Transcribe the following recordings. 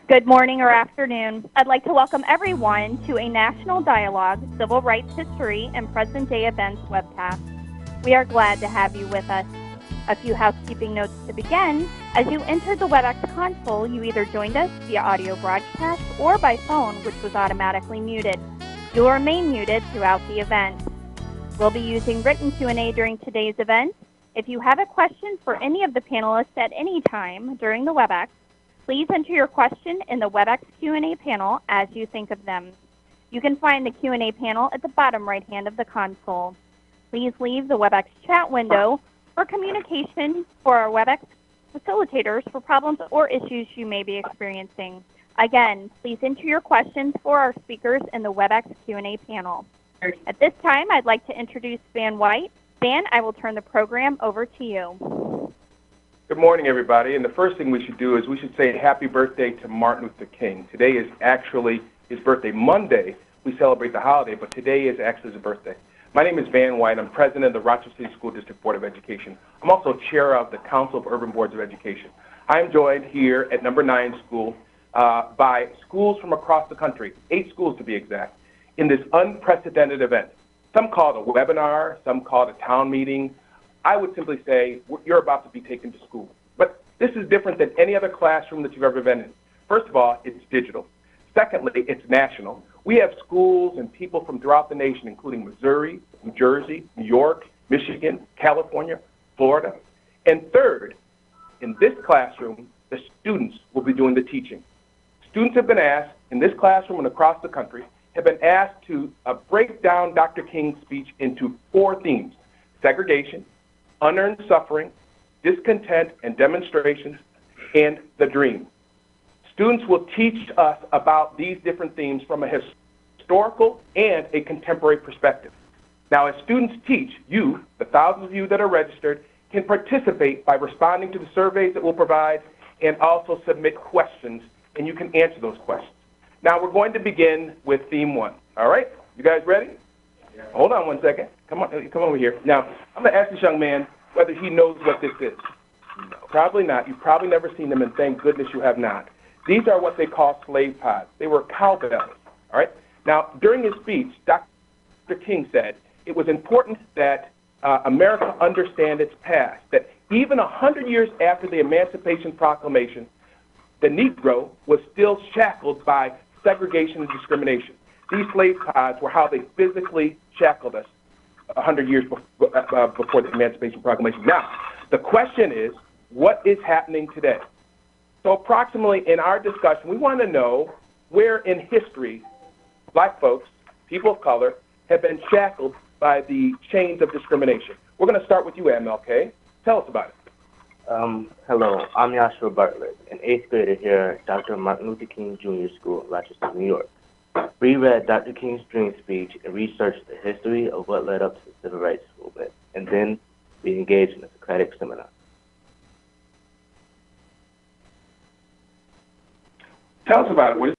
Good morning or afternoon. I'd like to welcome everyone to a National Dialogue, Civil Rights History, and Present-Day Events webcast. We are glad to have you with us. A few housekeeping notes to begin. As you entered the WebEx console, you either joined us via audio broadcast or by phone, which was automatically muted. You'll remain muted throughout the event. We'll be using written Q&A during today's event. If you have a question for any of the panelists at any time during the WebEx, please enter your question in the WebEx Q&A panel as you think of them. You can find the Q&A panel at the bottom right hand of the console. Please leave the WebEx chat window for communication for our WebEx facilitators for problems or issues you may be experiencing. Again, please enter your questions for our speakers in the WebEx Q&A panel. At this time, I'd like to introduce Van White. Van, I will turn the program over to you. Good morning, everybody. And the first thing we should do is we should say happy birthday to Martin Luther King. Today is actually his birthday. Monday, we celebrate the holiday, but today is actually his birthday. My name is Van White. I'm president of the Rochester City School District Board of Education. I'm also chair of the Council of Urban Boards of Education. I am joined here at number 9 school by schools from across the country, 8 schools to be exact, in this unprecedented event. Some call it a webinar, some call it a town meeting. I would simply say you're about to be taken to school. But this is different than any other classroom that you've ever been in. First of all, it's digital. Secondly, it's national. We have schools and people from throughout the nation, including Missouri, New Jersey, New York, Michigan, California, Florida. And third, in this classroom, the students will be doing the teaching. Students have been asked, in this classroom and across the country, have been asked to break down Dr. King's speech into 4 themes: segregation, unearned suffering, discontent and demonstrations, and the dream. Students will teach us about these different themes from a historical and a contemporary perspective. Now, as students teach, you, the thousands of you that are registered, can participate by responding to the surveys that we'll provide and also submit questions, and you can answer those questions. Now, we're going to begin with theme 1. All right? You guys ready? Yeah. Hold on one second. Come over here. Now, I'm going to ask this young man whether he knows what this is. No. Probably not. You've probably never seen them, and thank goodness you have not. These are what they call slave pods. They were cowbells. All right? Now, during his speech, Dr. King said it was important that America understand its past, that even 100 years after the Emancipation Proclamation, the Negro was still shackled by segregation and discrimination. These slave pods were how they physically shackled us 100 years before the Emancipation Proclamation. Now, the question is, what is happening today? So approximately in our discussion, we want to know where in history black folks, people of color, have been shackled by the chains of discrimination. We're going to start with you, MLK. Tell us about it. Hello, I'm Yashua Bartlett, an 8th grader here at Dr. Martin Luther King Jr. School, Rochester, New York. We read Dr. King's dream speech and researched the history of what led up to the Civil Rights Movement, and then we engaged in a Socratic seminar. Tell us about it.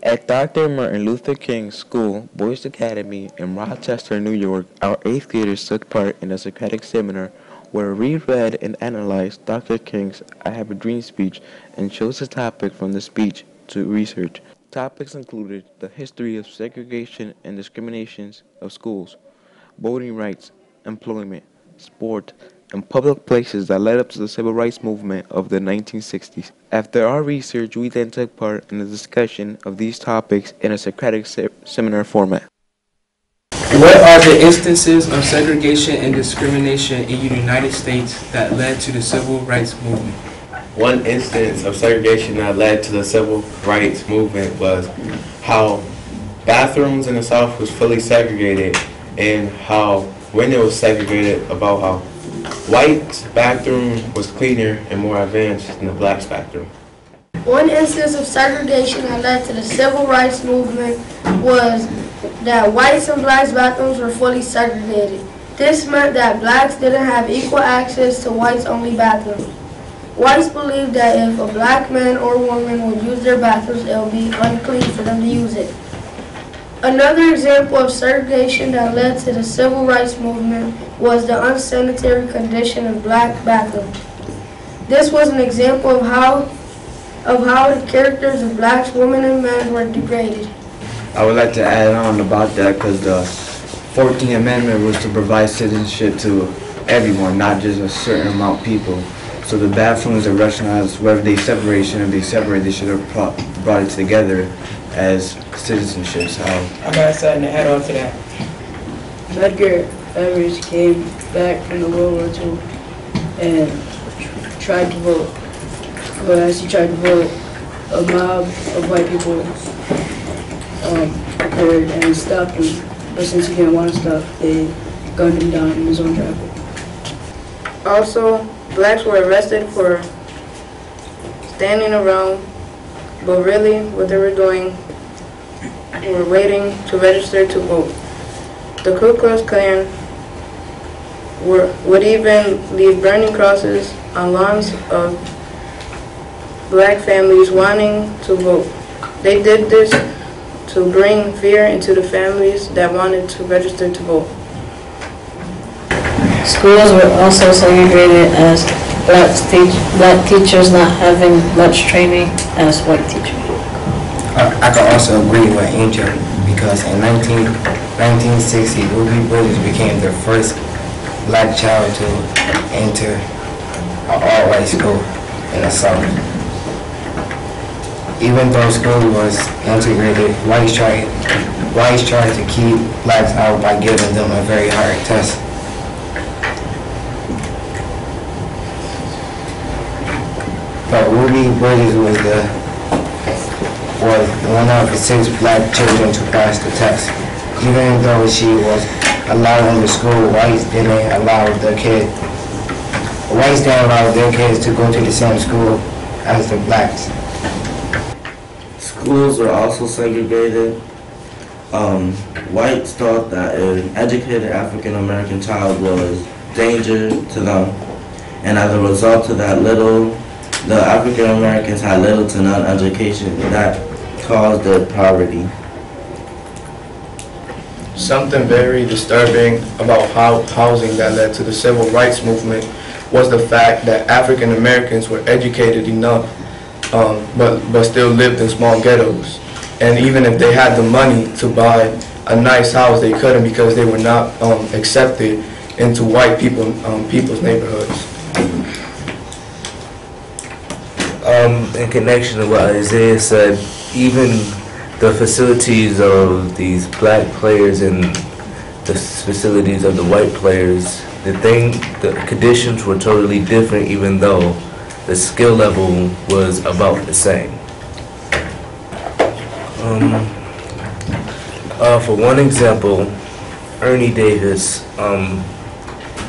At Dr. Martin Luther King School, Boys Academy in Rochester, New York, our 8th graders took part in a Socratic seminar where we read and analyzed Dr. King's I Have a Dream speech and chose a topic from the speech to research. Topics included the history of segregation and discriminations of schools, voting rights, employment, sport, and public places that led up to the civil rights movement of the 1960s. After our research, we then took part in the discussion of these topics in a Socratic seminar format. What are the instances of segregation and discrimination in the United States that led to the civil rights movement? One instance of segregation that led to the civil rights movement was how bathrooms in the South was fully segregated, and how when it was segregated, about how white's bathroom was cleaner and more advanced than the black's bathroom. One instance of segregation that led to the civil rights movement was that whites and blacks' bathrooms were fully segregated. This meant that blacks didn't have equal access to whites-only bathrooms. Whites believed that if a black man or woman would use their bathrooms, it would be unclean for them to use it. Another example of segregation that led to the civil rights movement was the unsanitary condition of black bathrooms. This was an example of how the characters of blacks, women, and men were degraded. I would like to add on about that because the 14th Amendment was to provide citizenship to everyone, not just a certain amount of people. So the bathrooms and restaurants, whether they separate, they should have brought it together as citizenship. So I got something to add on to that. Medgar Evers came back from the World War II and tried to vote. But as he tried to vote, a mob of white people appeared and stopped him. But since he didn't want to stop, they gunned him down in his own driveway. Also, blacks were arrested for standing around, but really what they were doing were waiting to register to vote. The Ku Klux Klan would even leave burning crosses on lawns of black families wanting to vote. They did this to bring fear into the families that wanted to register to vote. Schools were also segregated as black teachers not having much training as white teachers. I can also agree with Angel because in 1960, Ruby Bridges became the first black child to enter an all-white school in the South. Even though school was integrated, whites tried to keep blacks out by giving them a very hard test. But Ruby Bridges was one of the 6 black children to pass the test. Even though she was allowed in the school, whites didn't allow their kids to go to the same school as the blacks. Schools were also segregated. Whites thought that an educated African American child was danger to them, and as a result of that, the African Americans had little to none education that caused their poverty. Something very disturbing about housing that led to the civil rights movement was the fact that African Americans were educated enough, but still lived in small ghettos. And even if they had the money to buy a nice house, they couldn't because they were not accepted into white people's neighborhoods. In connection to what Isaiah said, even the facilities of these black players and the facilities of the white players, the conditions were totally different, even though the skill level was about the same. For one example, Ernie Davis,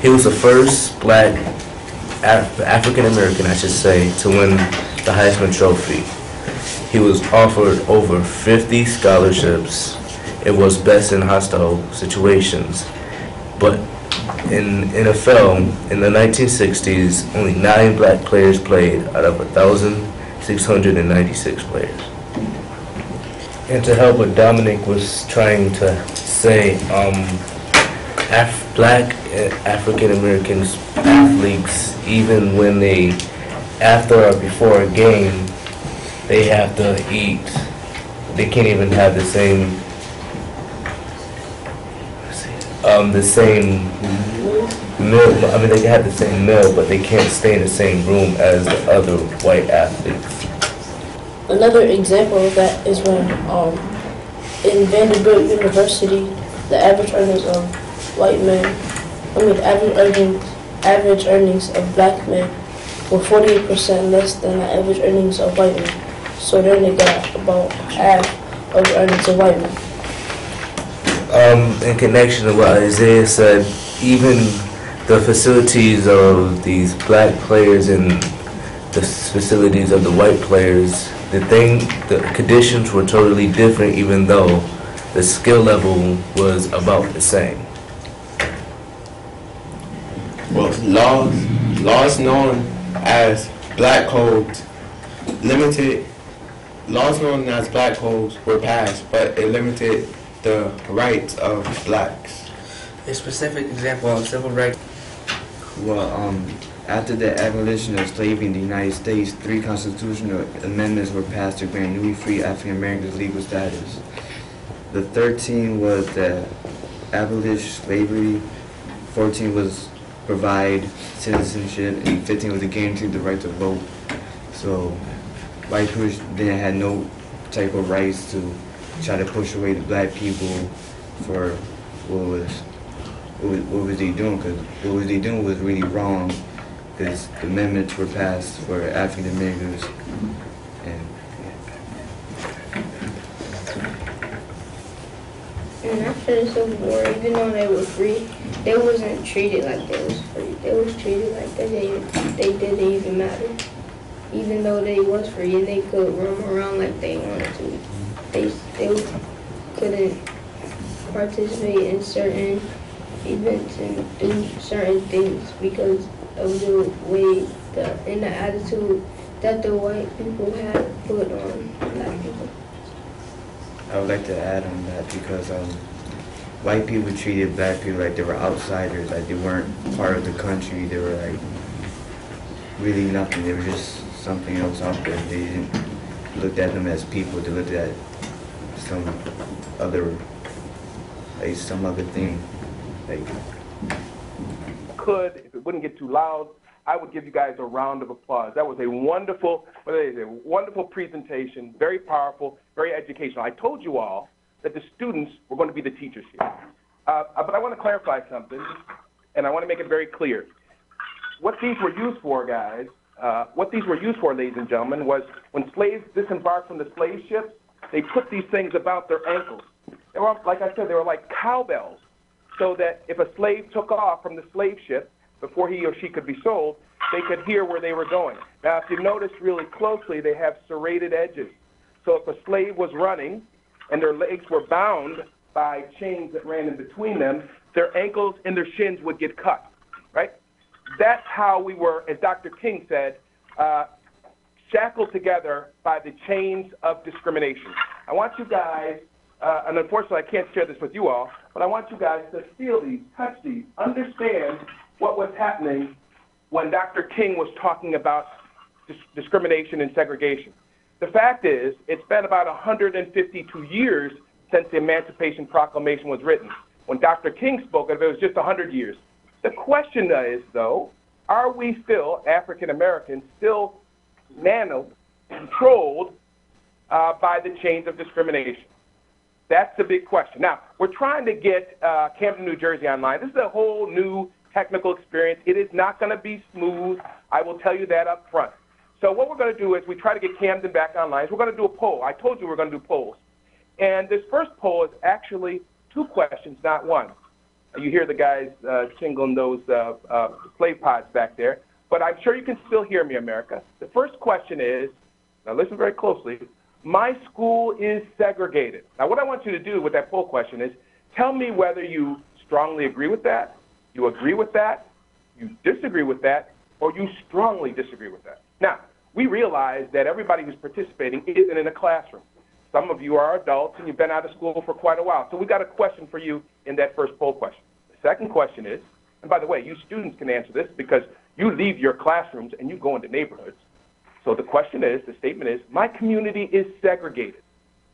he was the first black African American, I should say, to win the Heisman Trophy. He was offered over 50 scholarships. It was best in hostile situations. But in NFL, in the 1960s, only 9 black players played out of 1,696 players. And to help what Dominic was trying to say, black African Americans athletes, even when they, after or before a game, they have to eat. They can't even have the same meal. I mean, they can have the same meal, but they can't stay in the same room as the other white athletes. Another example of that is when in Vanderbilt University, the average earnings of average earnings of black men were 48% less than the average earnings of white men. So then they got about half of the earnings of white men. In connection to what Isaiah said, even the facilities of these black players and the facilities of the white players, the conditions were totally different, even though the skill level was about the same. Well, laws known as black codes were passed, but it limited the rights of blacks? A specific example of civil rights. Well, after the abolition of slavery in the United States, 3 constitutional amendments were passed to grant newly free African Americans legal status. The 13 was to abolish slavery, 14 was provide citizenship, and 15 was to guarantee the right to vote. So white people didn't have no type of rights to try to push away the black people for what was they doing, because what was they doing was really wrong, because the amendments were passed for African Americans. And And after the Civil War, even though they were free, they wasn't treated like they was free. They was treated like they didn't even matter. Even though they was free and they could roam around like they wanted to, they still couldn't participate in certain events and do certain things because of the way and the attitude that the white people had put on black people. I would like to add on that because white people treated black people like they were outsiders, like they weren't part of the country. They were like really nothing. They were just something else out there. They didn't look at them as people. They looked at some other thing. Could, if it wouldn't get too loud, I would give you guys a round of applause. That was a wonderful presentation, very powerful, very educational. I told you all that the students were going to be the teachers here. But I want to clarify something, and I want to make it very clear. What these were used for, guys, ladies and gentlemen, was when slaves disembarked from the slave ships, they put these things about their ankles. They were, like I said, they were like cowbells, so that if a slave took off from the slave ship, before he or she could be sold, they could hear where they were going. Now, if you notice really closely, they have serrated edges. So if a slave was running and their legs were bound by chains that ran in between them, their ankles and their shins would get cut, right? That's how we were, as Dr. King said, shackled together by the chains of discrimination. I want you guys, and unfortunately I can't share this with you all, but I want you guys to feel these, touch these, understand what was happening when Dr. King was talking about discrimination and segregation. The fact is, it's been about 152 years since the Emancipation Proclamation was written. When Dr. King spoke of it, it was just 100 years. The question is, though, are we still, African Americans, still controlled by the chains of discrimination? That's the big question. Now, we're trying to get Camden, New Jersey online. This is a whole new technical experience. It is not going to be smooth. I will tell you that up front. So what we're going to do is we try to get Camden back online. So we're going to do a poll. I told you we're going to do polls. And this first poll is actually 2 questions, not 1. You hear the guys jingling those play pods back there. But I'm sure you can still hear me, America. The first question is, now listen very closely, my school is segregated. Now what I want you to do with that poll question is tell me whether you strongly agree with that, you agree with that, you disagree with that, or you strongly disagree with that. Now, we realize that everybody who's participating isn't in a classroom. Some of you are adults and you've been out of school for quite a while. So we got a question for you in that first poll question. The second question is, and by the way, you students can answer this because you leave your classrooms and you go into neighborhoods. So the question is, the statement is, my community is segregated.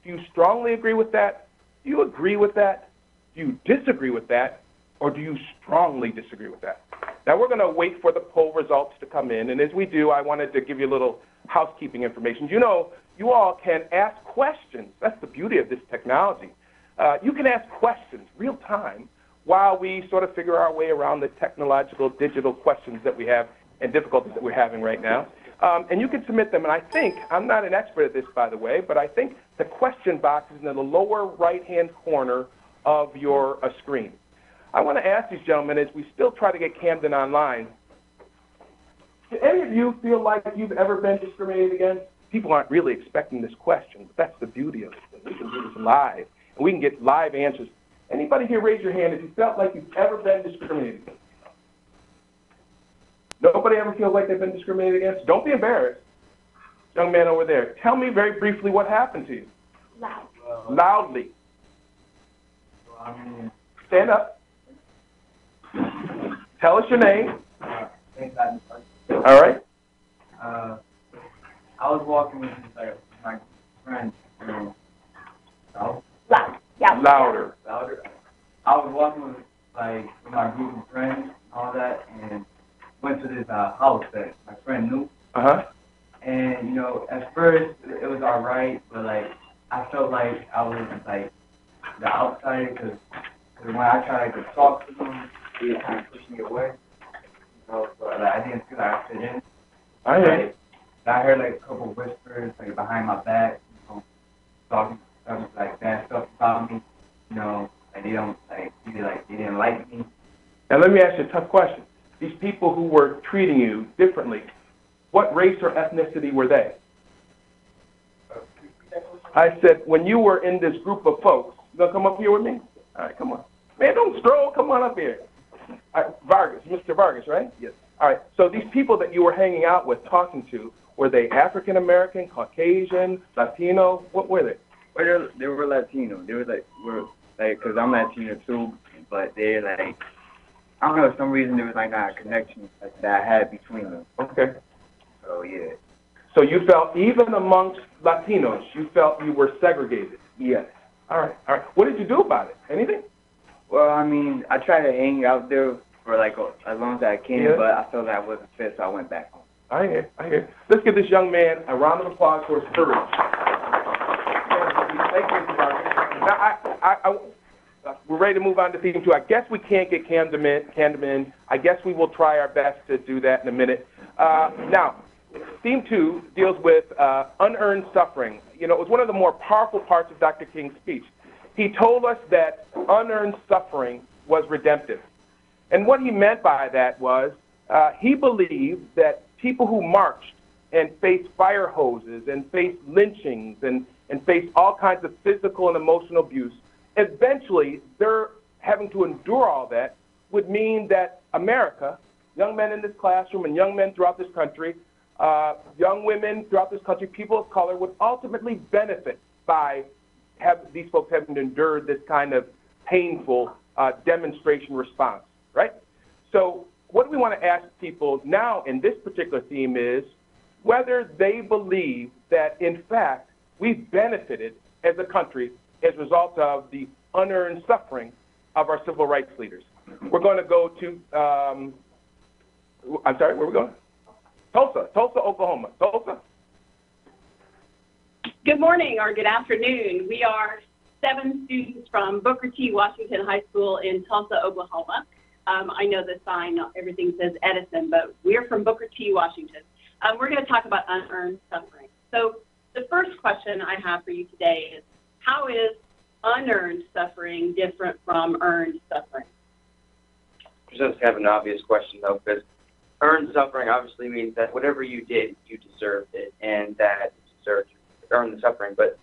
Do you strongly agree with that? Do you agree with that? Do you disagree with that? Or do you strongly disagree with that? Now, we're going to wait for the poll results to come in, and as we do, I wanted to give you a little housekeeping information. You know, you all can ask questions. That's the beauty of this technology. You can ask questions real time while we sort of figure our way around the technological, digital questions that we have and difficulties that we're having right now. And you can submit them, and I think, I'm not an expert at this, by the way, but I think the question box is in the lower right-hand corner of your screen. I want to ask these gentlemen, as we still try to get Camden online, do any of you feel like you've ever been discriminated against? People aren't really expecting this question, but that's the beauty of it. We can do this live, and we can get live answers. Anybody here raise your hand if you felt like you've ever been discriminated against? Nobody ever feels like they've been discriminated against? Don't be embarrassed. Young man over there, tell me very briefly what happened to you. Loud. Loudly. Stand up. Tell us your name. All right. I was walking with my friend. Loud. Yeah. Louder. Louder. I was walking with my group of friends and all that, and went to this house that my friend knew. And you know, at first it was alright, but like I felt like I was like the outsider because when I tried to talk to them, they were kind of pushing me away. You know, so like I didn't feel like I fit in. I heard like a couple of whispers like behind my back, you know, talking like bad stuff about me. You know, like they don't like either like they didn't like me. Now let me ask you a tough question. These people who were treating you differently, what race or ethnicity were they? I said, when you were in this group of folks, you gonna come up here with me? All right, come on. Man, don't stroll, come on up here. All right, Vargas, Mr. Vargas, right? Yes. All right, so these people that you were hanging out with, talking to, were they African American, Caucasian, Latino? What were they? Well, they were Latino. They were because I'm Latino too, but they're like, I don't know, for some reason there was like not a connection that I had between them. Okay. So yeah. So you felt, even amongst Latinos, you felt you were segregated? Yes. All right, all right. What did you do about it? Anything? Well, I mean, I tried to hang out there for like as long as I can, but I felt that I wasn't fit, so I went back home. I hear. Let's give this young man a round of applause for his courage. Thank you, Mr. Vargas. Now, we're ready to move on to theme 2. I guess we can't get Camden in. I guess we will try our best to do that in a minute. Now, theme 2 deals with unearned suffering. You know, it was one of the more powerful parts of Dr. King's speech. He told us that unearned suffering was redemptive. And what he meant by that was he believed that people who marched and faced fire hoses and faced lynchings and faced all kinds of physical and emotional abuse, eventually they're having to endure all that would mean that America, young men in this classroom and young men throughout this country, young women throughout this country, people of color, would ultimately benefit by these folks having endured this kind of painful demonstration response, right? So what we want to ask people now in this particular theme is whether they believe that, in fact, we've benefited as a country as a result of the unearned suffering of our civil rights leaders. We're going to go to, I'm sorry, where are we going? Tulsa, Oklahoma. Tulsa? Good morning or good afternoon. We are 7 students from Booker T. Washington High School in Tulsa, Oklahoma. I know the sign, everything says Edison, but we're from Booker T. Washington. We're going to talk about unearned suffering. So the first question I have for you today is, how is unearned suffering different from earned suffering? Just have an obvious question, though, because earned suffering obviously means that whatever you did, you deserved it, and that you deserved to earn the suffering. But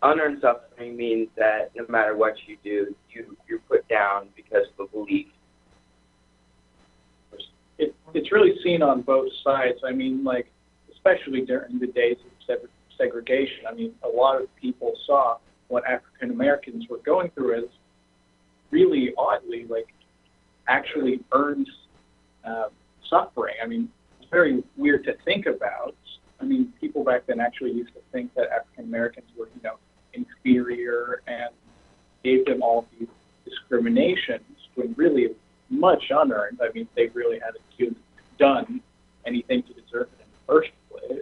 unearned suffering means that no matter what you do, you're put down because of a belief. It's really seen on both sides. I mean, like, especially during the days of segregation, I mean, a lot of people saw what African Americans were going through as really oddly, like, actually earned suffering. I mean, it's very weird to think about. I mean, people back then actually used to think that African Americans were, you know, inferior and gave them all these discriminations when really much unearned. I mean, they really hadn't done anything to deserve it in the first place.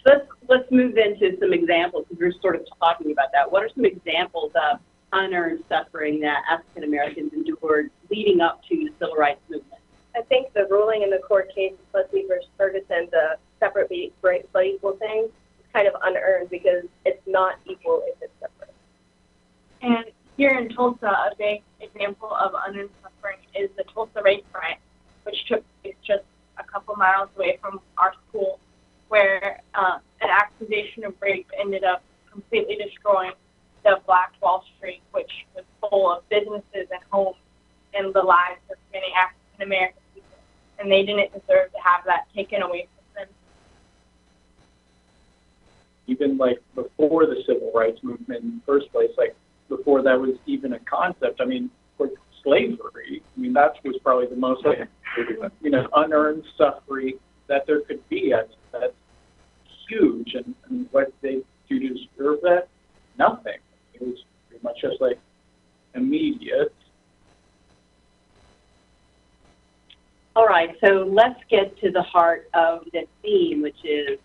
So let's move into some examples, because we're sort of talking about that. What are some examples of unearned suffering that African Americans endured leading up to the Civil Rights Movement? I think the ruling in the court case, Plessy versus Ferguson, the separate but equal thing, is kind of unearned because it's not equal if it's separate. And here in Tulsa, a big example of unearned suffering is the Tulsa race riot, which took place just a couple miles away from our school, where an accusation of rape ended up completely destroying the Black Wall Street, which was full of businesses and homes and the lives of many African American people. And they didn't deserve to have that taken away from them. Even like before the Civil Rights Movement in the first place, like before that was even a concept. I mean, for slavery, I mean, that was probably the most, unearned suffering that there could be. That's huge. And what they do to deserve that? Nothing. It was pretty much just like immediate. All right, so let's get to the heart of the theme, which is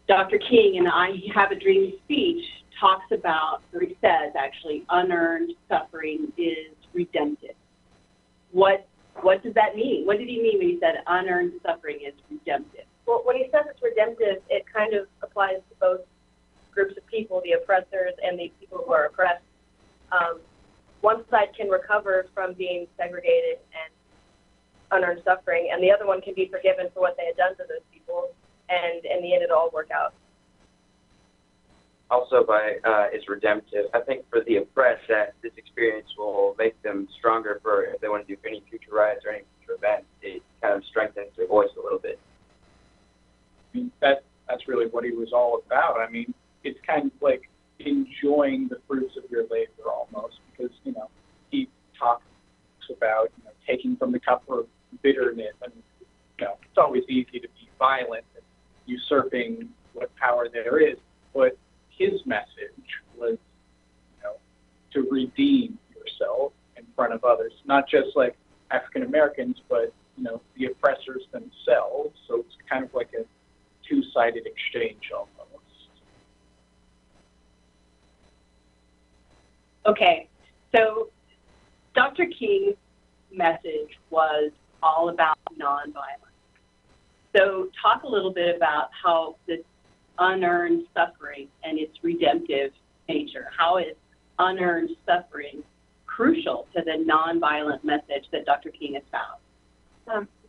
Dr. King in I Have a Dream speech talks about, or he says actually, unearned suffering is redemptive. What does that mean? What did he mean when he said unearned suffering is redemptive? Well, when he says it's redemptive, it kind of applies to both groups of people, the oppressors and the people who are oppressed. One side can recover from being segregated and unearned suffering, and the other one can be forgiven for what they had done to those people, and in the end it'll all work out. Also, it's redemptive. I think for the oppressed, that this experience will make them stronger for if they want to do any future riots or any future events. It kind of strengthens their voice a little bit. I mean, that's really what he was all about. I mean, it's kind of like enjoying the fruits of your labor almost, because, he talks about, taking from the cup of bitterness, and, it's always easy to be violent and usurping what power there is, but his message was, to redeem yourself in front of others, not just like African Americans, but, the oppressors themselves. So it's kind of like a two-sided exchange almost. Okay, so Dr. King's message was all about nonviolence. So talk a little bit about how this unearned suffering and its redemptive nature. How is unearned suffering crucial to the nonviolent message that Dr. King espoused?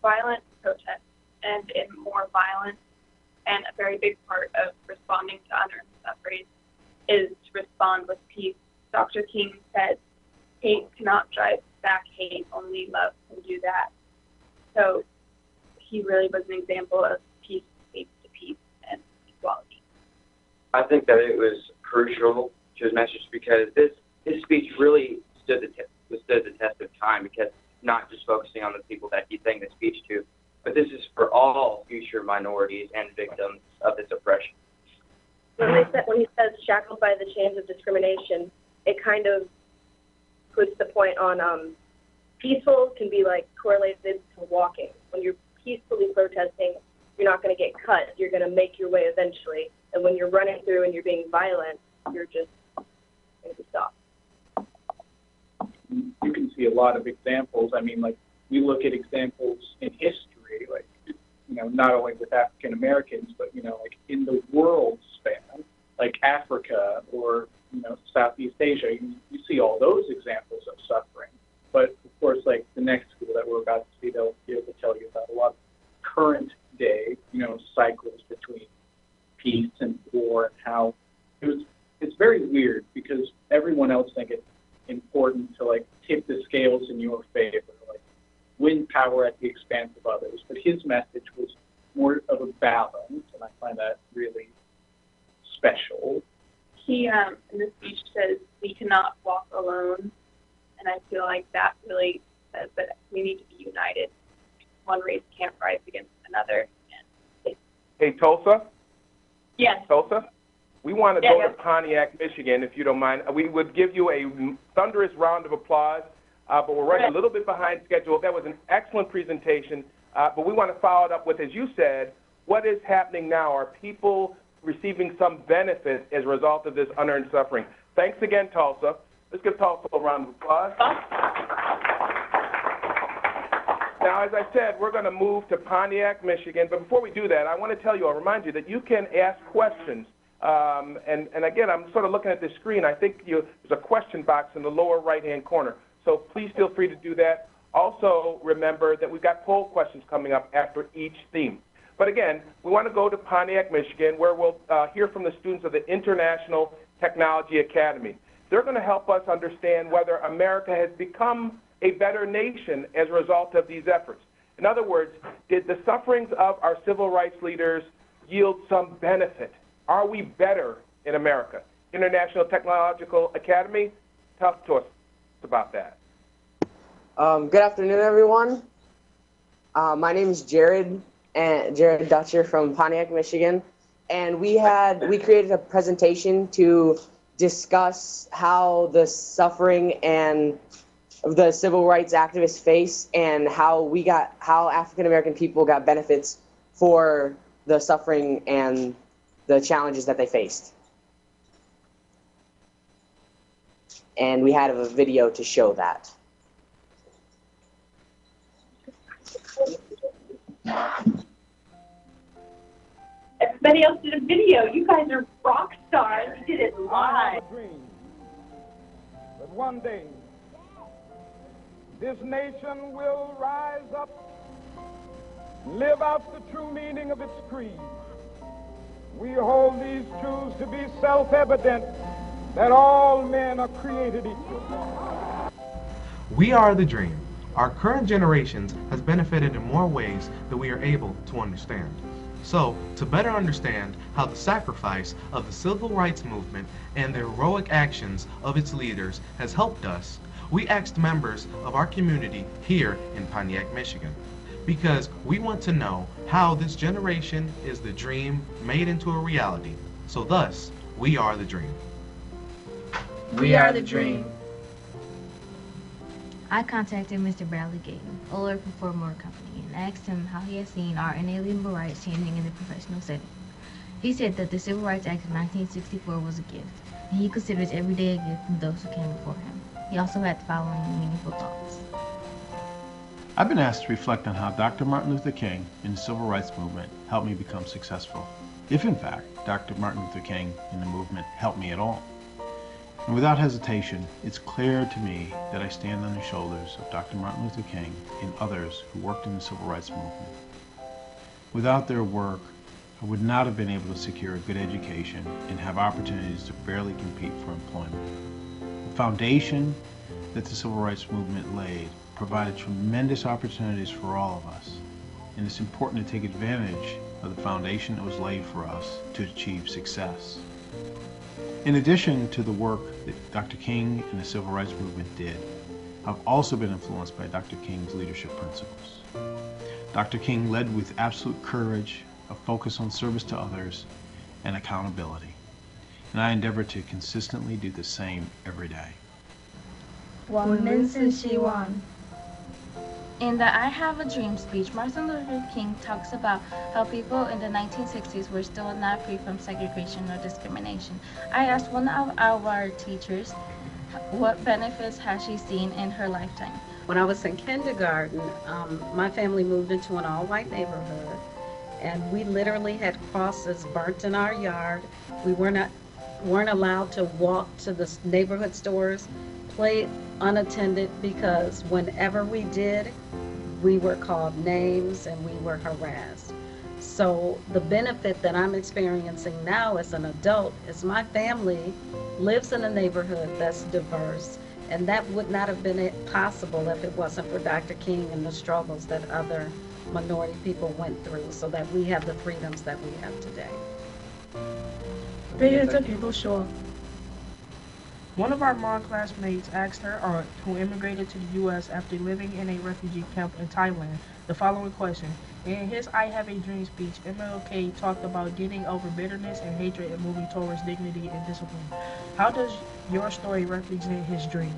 Violent protest and in more violence, and a very big part of responding to unearned suffering is to respond with peace. Dr. King said, hate cannot drive back hate, only love can do that. So he really was an example of peace, hate to peace, and equality. I think that it was crucial to his message because his speech really stood the test of time, because not just focusing on the people that he's saying the speech to, but this is for all future minorities and victims of this oppression. When he says shackled by the chains of discrimination, it kind of puts the point on peaceful can be like correlated to walking. When you're peacefully protesting, you're not going to get cut. You're going to make your way eventually. And when you're running through and you're being violent, you're just going to be stopped. You can see a lot of examples. I mean, like, we look at examples in history, like, not only with African Americans, but, like in the world span, like Africa or, Southeast Asia, you see all those examples of suffering. But, of course, like the next school that we're about to see, they'll be able to tell you about a lot of current day, cycles between peace and war, and how it's very weird because everyone else thinks it's important to, like, tip the scales in your favor, like win power at the expense of others. But his message was more of a balance, and I find that really special. He, in the speech, says, we cannot walk alone, and I feel like that really says that we need to be united. One race can't rise against another. Hey, Tulsa? Yes. Tulsa? We want to go to Pontiac, Michigan, if you don't mind. We would give you a thunderous round of applause, but we're running a little bit behind schedule. That was an excellent presentation, but we want to follow it up with, as you said, what is happening now? Are people receiving some benefit as a result of this unearned suffering? Thanks again, Tulsa. Let's give Tulsa a round of applause. Now, as I said, we're going to move to Pontiac, Michigan, but before we do that, I want to tell you, I'll remind you that you can ask questions. And again, I'm sort of looking at the screen. I think there's a question box in the lower right-hand corner, so please feel free to do that. Also, remember that we've got poll questions coming up after each theme. But again, we want to go to Pontiac, Michigan, where we'll hear from the students of the International Technology Academy. They're going to help us understand whether America has become a better nation as a result of these efforts. In other words, did the sufferings of our civil rights leaders yield some benefit? Are we better in America? International Technological Academy. Talk to us about that. Good afternoon, everyone. My name is Jared Dutcher from Pontiac, Michigan, and we created a presentation to discuss how the suffering and the civil rights activists face and how African American people got benefits for the suffering and the challenges that they faced. And we had a video to show that. Everybody else did a video. You guys are rock stars. You did it live. But one day, this nation will rise up, live out the true meaning of its creed. We hold these truths to be self-evident, that all men are created equal. We are the dream. Our current generations has benefited in more ways than we are able to understand. So, to better understand how the sacrifice of the civil rights movement and the heroic actions of its leaders has helped us, we asked members of our community here in Pontiac, Michigan, because we want to know how this generation is the dream made into a reality. So thus, we are the dream. We are the dream. I contacted Mr. Bradley Gayton, a lawyer from Ford Motor Company, and asked him how he had seen our inalienable rights changing in the professional setting. He said that the Civil Rights Act of 1964 was a gift, and he considers every day a gift from those who came before him. He also had the following meaningful thoughts. I've been asked to reflect on how Dr. Martin Luther King and the Civil Rights Movement helped me become successful, if in fact Dr. Martin Luther King and the movement helped me at all. And without hesitation, it's clear to me that I stand on the shoulders of Dr. Martin Luther King and others who worked in the Civil Rights Movement. Without their work, I would not have been able to secure a good education and have opportunities to fairly compete for employment. The foundation that the Civil Rights Movement laid provided tremendous opportunities for all of us, and it's important to take advantage of the foundation that was laid for us to achieve success. In addition to the work that Dr. King and the Civil Rights Movement did, I've also been influenced by Dr. King's leadership principles. Dr. King led with absolute courage, a focus on service to others, and accountability. And I endeavor to consistently do the same every day. 我们是希望. In the I Have a Dream speech, Martin Luther King talks about how people in the 1960s were still not free from segregation or discrimination. I asked one of our teachers what benefits has she seen in her lifetime. When I was in kindergarten, my family moved into an all-white neighborhood, and we literally had crosses burnt in our yard. We weren't allowed to walk to the neighborhood stores, play unattended, because whenever we did, we were called names and we were harassed. So the benefit that I'm experiencing now as an adult is my family lives in a neighborhood that's diverse, and that would not have been possible if it wasn't for Dr. King and the struggles that other minority people went through, so that we have the freedoms that we have today. One of our mom classmates asked her aunt, who immigrated to the U.S. after living in a refugee camp in Thailand, the following question. In his I Have a Dream speech, MLK talked about getting over bitterness and hatred and moving towards dignity and discipline. How does your story represent his dream?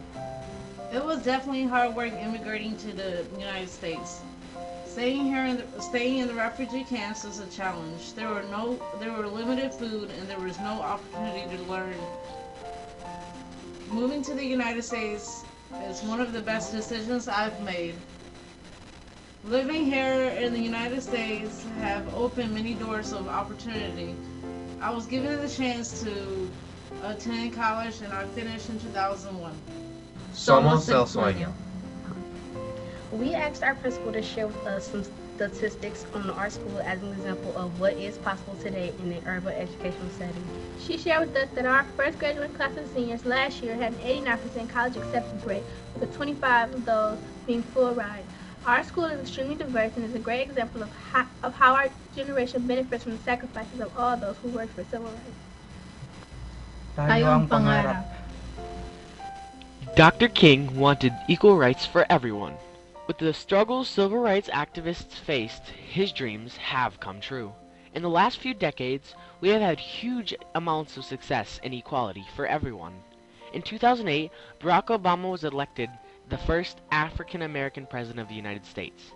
It was definitely hard work immigrating to the United States. Staying in the refugee camps was a challenge. There were limited food and there was no opportunity to learn. Moving to the United States is one of the best decisions I've made. Living here in the United States have opened many doors of opportunity. I was given the chance to attend college and I finished in 2001. Somos el sueño. We asked our principal to share with us some statistics on our school as an example of what is possible today in an urban educational setting. She shared with us that our first graduating class of seniors last year had an 89% college acceptance rate, with 25 of those being full ride. Our school is extremely diverse and is a great example of how our generation benefits from the sacrifices of all those who work for civil rights. Tayo ang pangarap. Dr. King wanted equal rights for everyone. With the struggles civil rights activists faced, his dreams have come true. In the last few decades, we have had huge amounts of success in equality for everyone. In 2008, Barack Obama was elected the first African American president of the United States.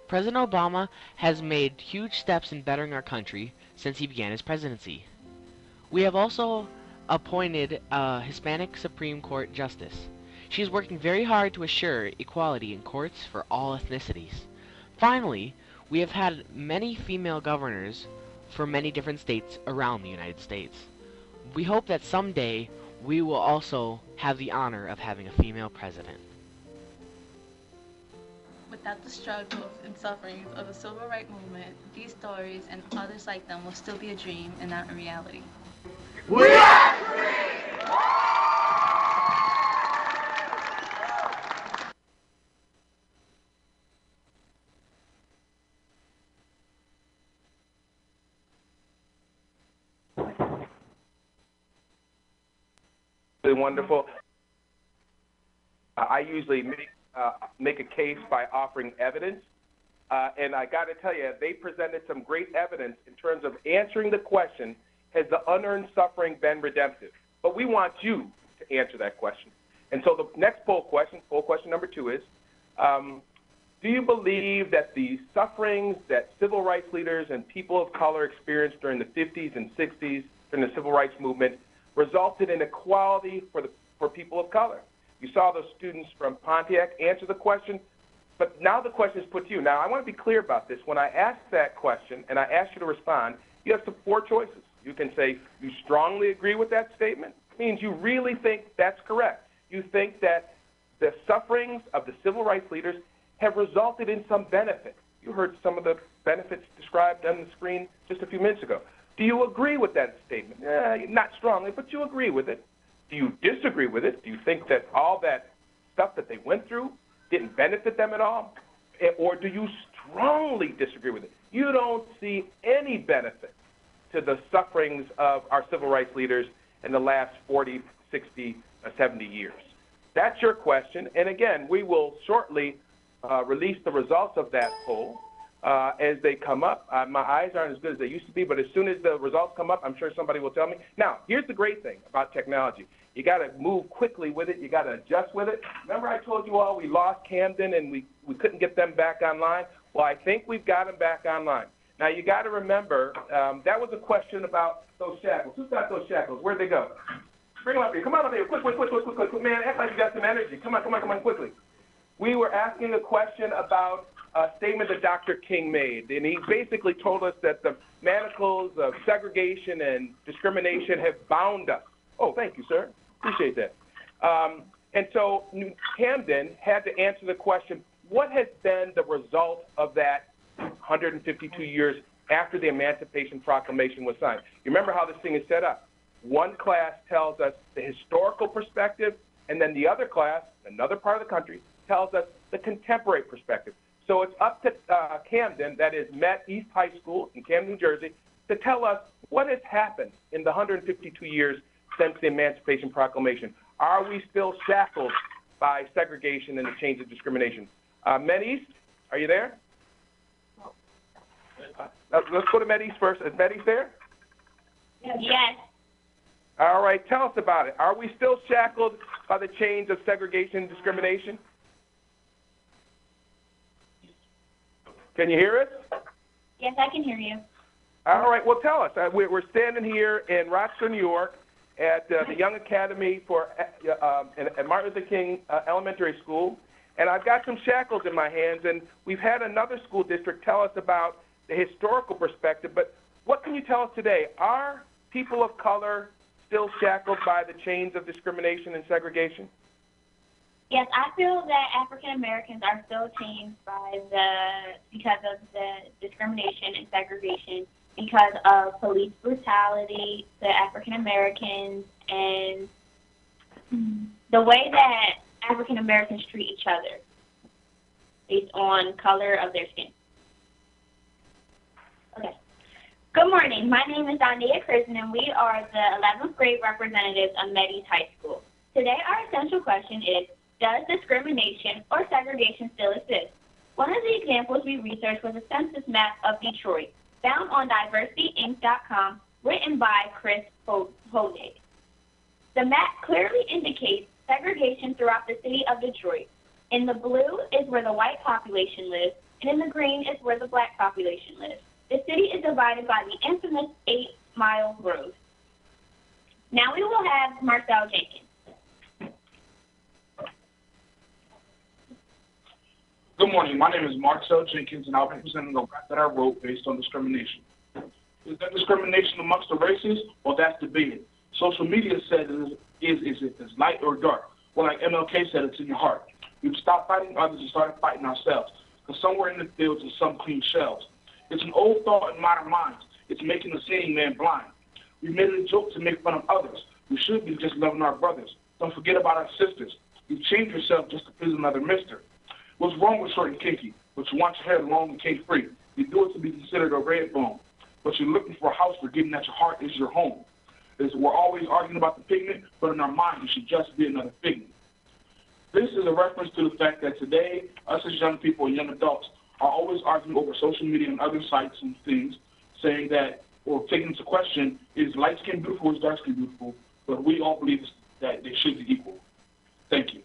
President Obama has made huge steps in bettering our country since he began his presidency. We have also appointed a Hispanic Supreme Court justice. She is working very hard to assure equality in courts for all ethnicities. Finally, we have had many female governors for many different states around the United States. We hope that someday we will also have the honor of having a female president. Without the struggles and sufferings of the civil rights movement, these stories and others like them will still be a dream and not a reality. We are free! Wonderful. I usually make a case by offering evidence, and I got to tell you, they presented some great evidence in terms of answering the question, has the unearned suffering been redemptive? But we want you to answer that question. And so the next poll question number 2 is, do you believe that the sufferings that civil rights leaders and people of color experienced during the 50s and 60s during the civil rights movement resulted in equality for people of color? You saw those students from Pontiac answer the question, but now the question is put to you. Now, I want to be clear about this. When I ask that question and I ask you to respond, you have 4 choices. You can say you strongly agree with that statement. It means you really think that's correct. You think that the sufferings of the civil rights leaders have resulted in some benefit. You heard some of the benefits described on the screen just a few minutes ago. Do you agree with that statement? Not strongly, but you agree with it. Do you disagree with it? Do you think that all that stuff that they went through didn't benefit them at all? Or do you strongly disagree with it? You don't see any benefit to the sufferings of our civil rights leaders in the last 40, 60, 70 years. That's your question. And again, we will shortly release the results of that poll. As they come up. My eyes aren't as good as they used to be, but as soon as the results come up, I'm sure somebody will tell me. Now, here's the great thing about technology. You got to move quickly with it. You got to adjust with it. Remember I told you all we lost Camden and we couldn't get them back online? Well, I think we've got them back online. Now, you got to remember, that was a question about those shackles. Who's got those shackles? Where'd they go? Bring them up here. Come on up here. Quick. Man, act like you got some energy. Come on, quickly. We were asking a question about a statement that Dr. King made, and he basically told us that the manacles of segregation and discrimination have bound us. Oh, thank you, sir. Appreciate that. And so Camden had to answer the question, what has been the result of that 152 years after the Emancipation Proclamation was signed? You remember how this thing is set up. One class tells us the historical perspective, and then the other class, another part of the country, tells us the contemporary perspective. So it's up to Camden, that is Met East High School in Camden, New Jersey, to tell us what has happened in the 152 years since the Emancipation Proclamation. Are we still shackled by segregation and the chains of discrimination? Met East, are you there? Let's go to Met East first. Is Met East there? Yes. All right, tell us about it. Are we still shackled by the chains of segregation and discrimination? Can you hear us? Yes, I can hear you. All right, well, tell us. We're standing here in Rochester, New York, at the Young Academy for at Martin Luther King Elementary School, and I've got some shackles in my hands, and we've had another school district tell us about the historical perspective, but what can you tell us today? Are people of color still shackled by the chains of discrimination and segregation? Yes, I feel that African Americans are still chained because of the discrimination and segregation, because of police brutality to African Americans, and the way that African Americans treat each other based on color of their skin. Okay. Good morning. My name is Dondia Kristen, and we are the 11th grade representatives of Medes High School. Today, our essential question is, does discrimination or segregation still exist? One of the examples we researched was a census map of Detroit, found on diversityinc.com, written by Chris Honig. The map clearly indicates segregation throughout the city of Detroit. In the blue is where the white population lives, and in the green is where the black population lives. The city is divided by the infamous 8-mile road. Now we will have Marcel Jenkins. Good morning. My name is Marcel Jenkins, and I'll be presenting a rap that I wrote based on discrimination. Is there discrimination amongst the races? Well, that's debated. Social media says is it as light or dark? Well, like MLK said, it's in your heart. We've stopped fighting others and started fighting ourselves, because somewhere in the fields are some clean shells. It's an old thought in modern minds. It's making the seeing man blind. We made it a joke to make fun of others. We should be just loving our brothers. Don't forget about our sisters. You change yourself just to please another mister. What's wrong with short and kinky? But you want your hair long and cake-free. You do it to be considered a red bone. But you're looking for a house forgetting that your heart is your home. We're always arguing about the pigment, but in our mind, you should just be another figment. This is a reference to the fact that today, us as young people and young adults are always arguing over social media and other sites and things, saying that, or taking into question, is light skin beautiful or is dark skin beautiful? But we all believe that they should be equal. Thank you.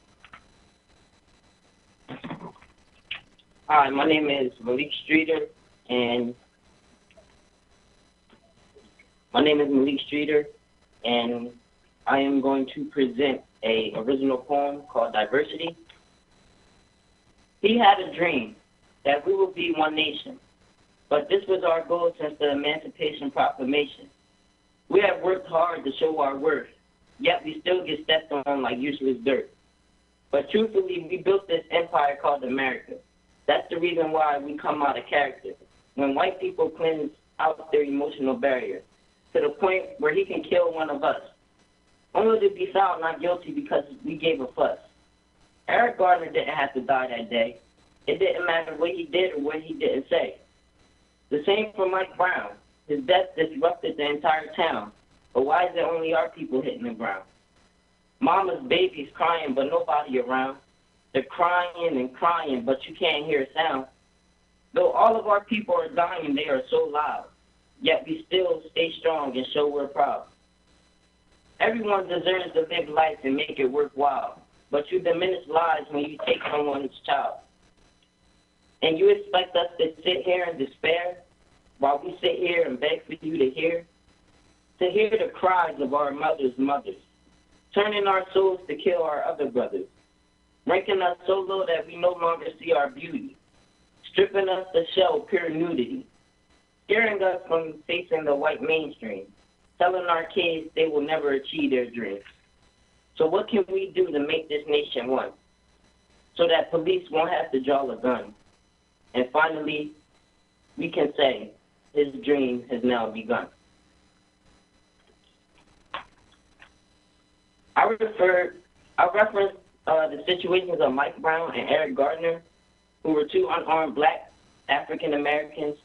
Hi, my name is Malik Streeter, and I am going to present an original poem called Diversity. He had a dream that we will be one nation, but this was our goal since the Emancipation Proclamation. We have worked hard to show our worth, yet we still get stepped on like useless dirt. But truthfully, we built this empire called America. That's the reason why we come out of character. When white people cleanse out their emotional barrier, to the point where he can kill one of us, only to be found not guilty because we gave a fuss. Eric Gardner didn't have to die that day. It didn't matter what he did or what he didn't say. The same for Mike Brown. His death disrupted the entire town. But why is it only our people hitting the ground? Mama's baby's crying, but nobody around. They're crying and crying, but you can't hear a sound. Though all of our people are dying, they are so loud. Yet we still stay strong and show we're proud. Everyone deserves to live life and make it worthwhile. But you diminish lives when you take someone's child. And you expect us to sit here in despair while we sit here and beg for you to hear the cries of our mothers' mothers, turning our souls to kill our other brothers, ranking us so low that we no longer see our beauty, stripping us to show pure nudity, scaring us from facing the white mainstream, telling our kids they will never achieve their dreams. So what can we do to make this nation one, so that police won't have to draw a gun? And finally, we can say his dream has now begun. I referenced the situations of Mike Brown and Eric Gardner, who were two unarmed black African American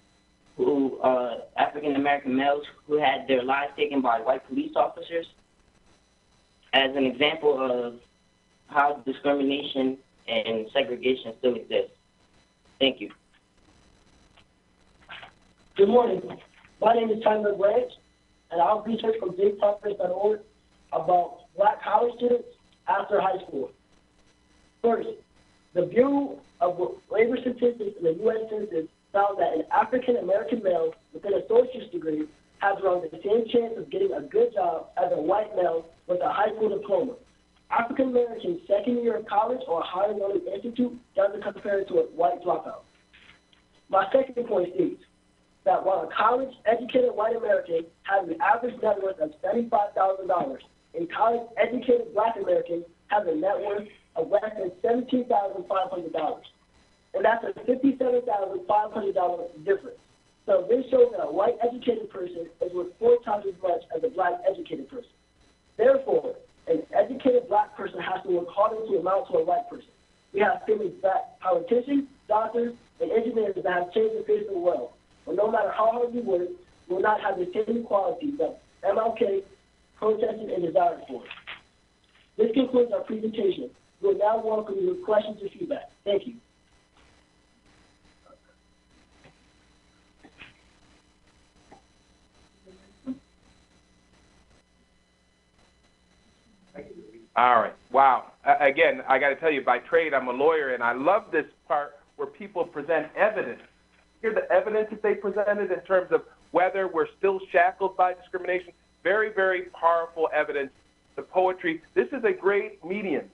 males who had their lives taken by white police officers, as an example of how discrimination and segregation still exists. Thank you. Good morning. My name is Tyler Branch, and I'll research from bigprogress.org about black college students after high school. First, the Bureau of Labor Statistics in the U.S. Census found that an African American male with an associate's degree has around the same chance of getting a good job as a white male with a high school diploma. African American second year of college or a higher learning institute doesn't compare to a white dropout. My second point states that while a college-educated white American has an average net worth of $75,000, a college-educated black American has a net worth of less than $17,500. And that's a $57,500 difference. So this shows that a white educated person is worth 4 times as much as a black educated person. Therefore, an educated black person has to work harder to amount to a white person. We have famous black politicians, doctors, and engineers that have changed the face of the world. But no matter how hard you work, will not have the same equality that MLK protested and desired for. This concludes our presentation. We will now welcome your questions and feedback. Thank you. All right. Wow. Again, I got to tell you, by trade, I'm a lawyer, and I love this part where people present evidence. Hear the evidence that they presented in terms of whether we're still shackled by discrimination. Very, very powerful evidence. The poetry. This is a great medium.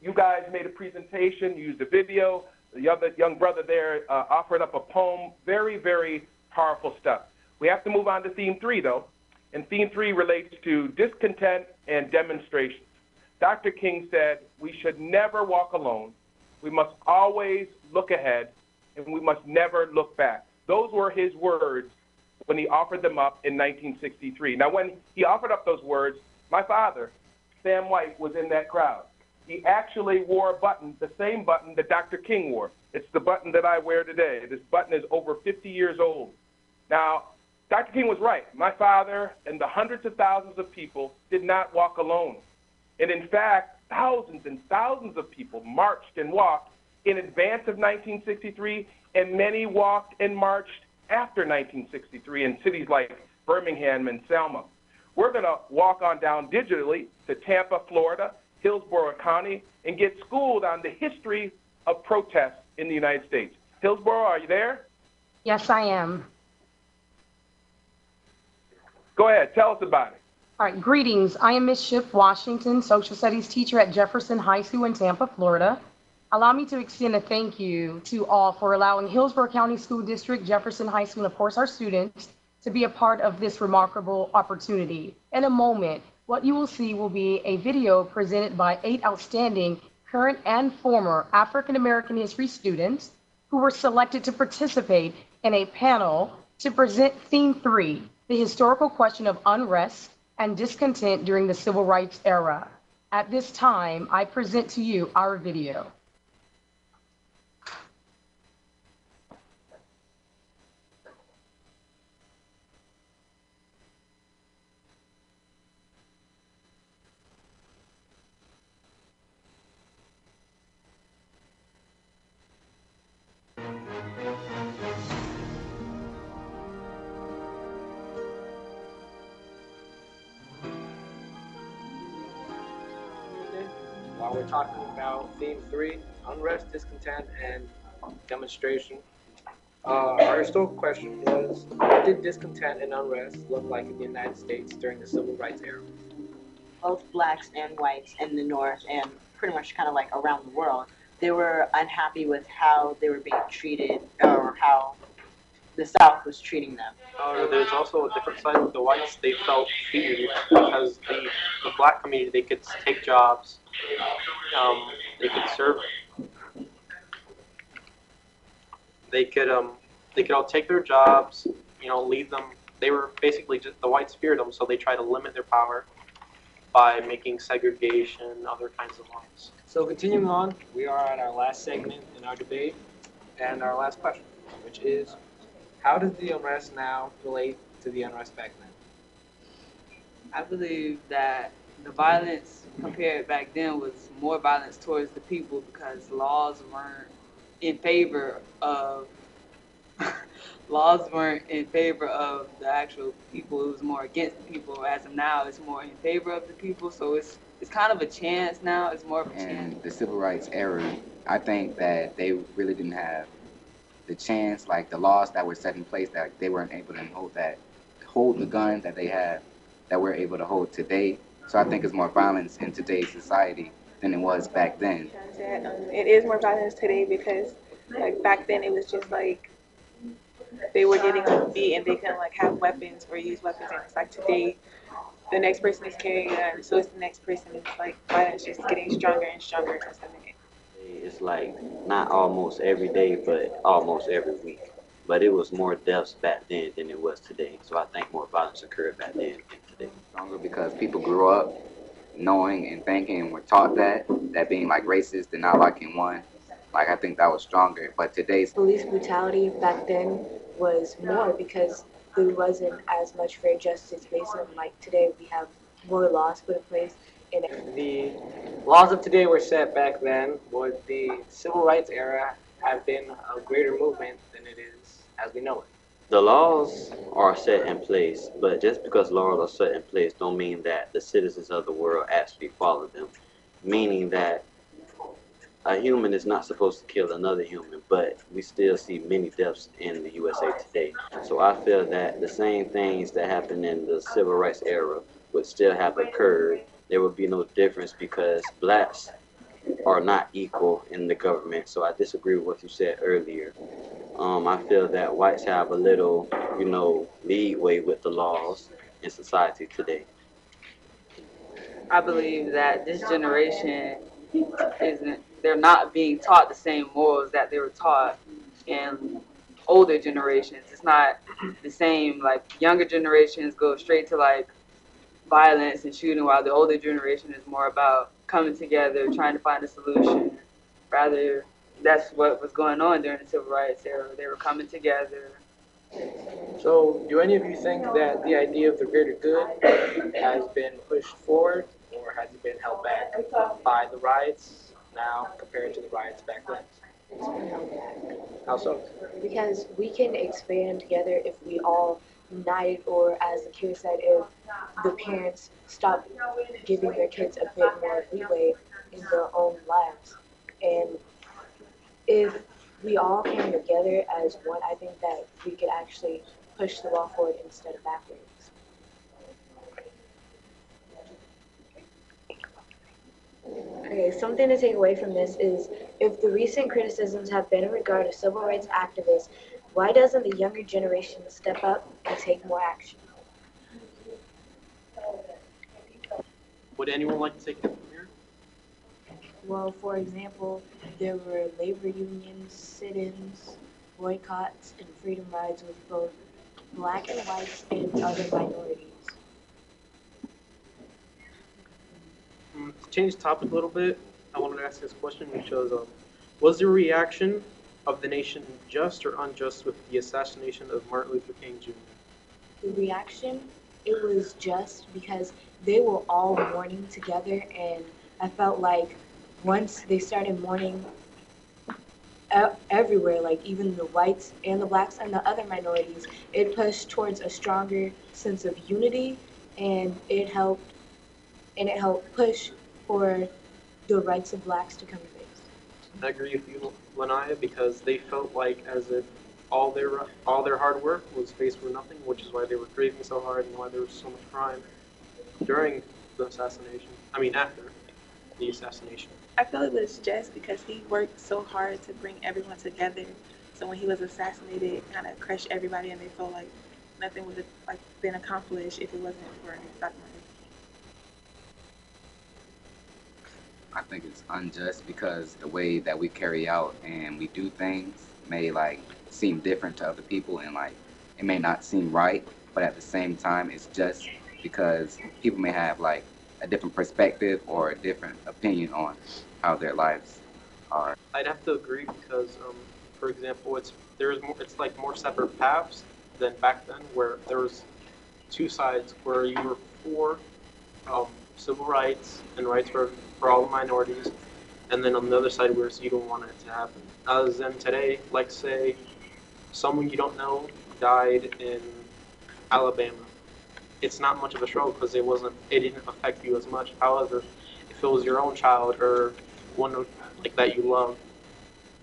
You guys made a presentation, used a video. The other young brother there offered up a poem. Very, very powerful stuff. We have to move on to theme 3, though. And theme 3 relates to discontent and demonstrations. Dr. King said we should never walk alone. We must always look ahead, and we must never look back. Those were his words when he offered them up in 1963. Now, when he offered up those words, my father, Sam White, was in that crowd. He actually wore a button, the same button that Dr. King wore. It's the button that I wear today. This button is over 50 years old. Now, Dr. King was right. My father and the hundreds of thousands of people did not walk alone. And in fact, thousands and thousands of people marched and walked in advance of 1963, and many walked and marched after 1963 in cities like Birmingham and Selma. We're going to walk on down digitally to Tampa, Florida, Hillsborough County, and get schooled on the history of protests in the United States. Hillsborough, are you there? Yes, I am. Go ahead, tell us about it. All right, greetings. I am Ms. Shipp Washington, social studies teacher at Jefferson High School in Tampa, Florida. Allow me to extend a thank you to all for allowing Hillsborough County School District, Jefferson High School, and of course our students to be a part of this remarkable opportunity. In a moment, what you will see will be a video presented by 8 outstanding current and former African American history students who were selected to participate in a panel to present theme 3, the historical question of unrest and discontent during the civil rights era. At this time, I present to you our video. While we're talking about theme 3, unrest, discontent, and demonstration, our historical question was, what did discontent and unrest look like in the United States during the civil rights era? Both blacks and whites in the North and pretty much kind of like around the world, they were unhappy with how they were being treated or how the South was treating them. There's also a different side with the whites. They felt treated because the black community, they could take jobs, they could serve, they could all take their jobs, leave them. They were basically just, the whites feared them, so they tried to limit their power by making segregation, other kinds of laws. So continuing on, we are at our last segment in our debate, and our last question, which is, how does the unrest now relate to the unrest back then? I believe that the violence compared back then was more violence towards the people because laws weren't in favor of the actual people. It was more against the people. As of now, it's more in favor of the people. So it's kind of a chance now. It's more of a chance. And the civil rights era, I think that they really didn't have the chance, like the laws that were set in place, that they weren't able to hold the gun that they have, that we're able to hold today. So I think it's more violence in today's society than it was back then. It is more violence today because, like, back then it was just like they were getting on the beat and they couldn't like have weapons or use weapons. And it's like today, the next person is carrying a gun, so it's the next person. It's like violence just getting stronger and stronger since the minute. It's like not almost every day, but almost every week. But it was more deaths back then than it was today. So I think more violence occurred back then than today. Stronger because people grew up knowing and thinking and were taught that being like racist and not liking one, like I think that was stronger. But today's police brutality back then was more because there wasn't as much fair justice based on like today we have more laws put in place and The laws of today were set back then, but the civil rights era have been a greater movement than it is as we know it. The laws are set in place, but just because laws are set in place don't mean that the citizens of the world actually follow them. Meaning that a human is not supposed to kill another human, but we still see many deaths in the USA today. So I feel that the same things that happened in the civil rights era would still have occurred. There would be no difference because blacks are not equal in the government. So I disagree with what you said earlier. I feel that whites have a little, leadway with the laws in society today. I believe that this generation they're not being taught the same morals that they were taught in older generations. It's not the same, like younger generations go straight to like violence and shooting, while the older generation is more about coming together, trying to find a solution. Rather, that's what was going on during the civil rights era. They were coming together. So, do any of you think that the idea of the greater good has been pushed forward, or has it been held back by the riots now compared to the riots back then? How so? because we can expand together if we all united, or as the kid said, if the parents stop giving their kids a bit more leeway in their own lives. And if we all came together as one, I think that we could actually push the ball forward instead of backwards. Okay, something to take away from this is if the recent criticisms have been in regard to civil rights activists, why doesn't the younger generation step up and take more action? Would anyone like to take it from here? Well, for example, there were labor unions, sit-ins, boycotts, and freedom rides with both black and whites and other minorities. To change the topic a little bit, I wanted to ask this question, which was, was the reaction of the nation just or unjust with the assassination of Martin Luther King Jr.? The reaction, it was just because they were all mourning together, and I felt like once they started mourning everywhere, like even the whites and the blacks and the other minorities, it pushed towards a stronger sense of unity, and it helped push for the rights of blacks to come to face. I agree with you, Lanaya, because they felt like as if all their hard work was faced for nothing, which is why they were grieving so hard and why there was so much crime during the assassination. I mean, after the assassination. I feel it was just because he worked so hard to bring everyone together. So when he was assassinated, it kind of crushed everybody, and they felt like nothing would have like been accomplished if it wasn't for Dr. Martin. I think it's unjust because the way that we carry out and we do things may like seem different to other people, and like it may not seem right, but at the same time it's just because people may have like a different perspective or a different opinion on how their lives are. I'd have to agree because, for example, it's like more separate paths than back then, where there was two sides where you were for civil rights and rights for all the minorities, and then on the other side where you don't want it to happen. As in today, like say someone you don't know died in Alabama. It's not much of a struggle because it didn't affect you as much. However, if it was your own child or one like that you love,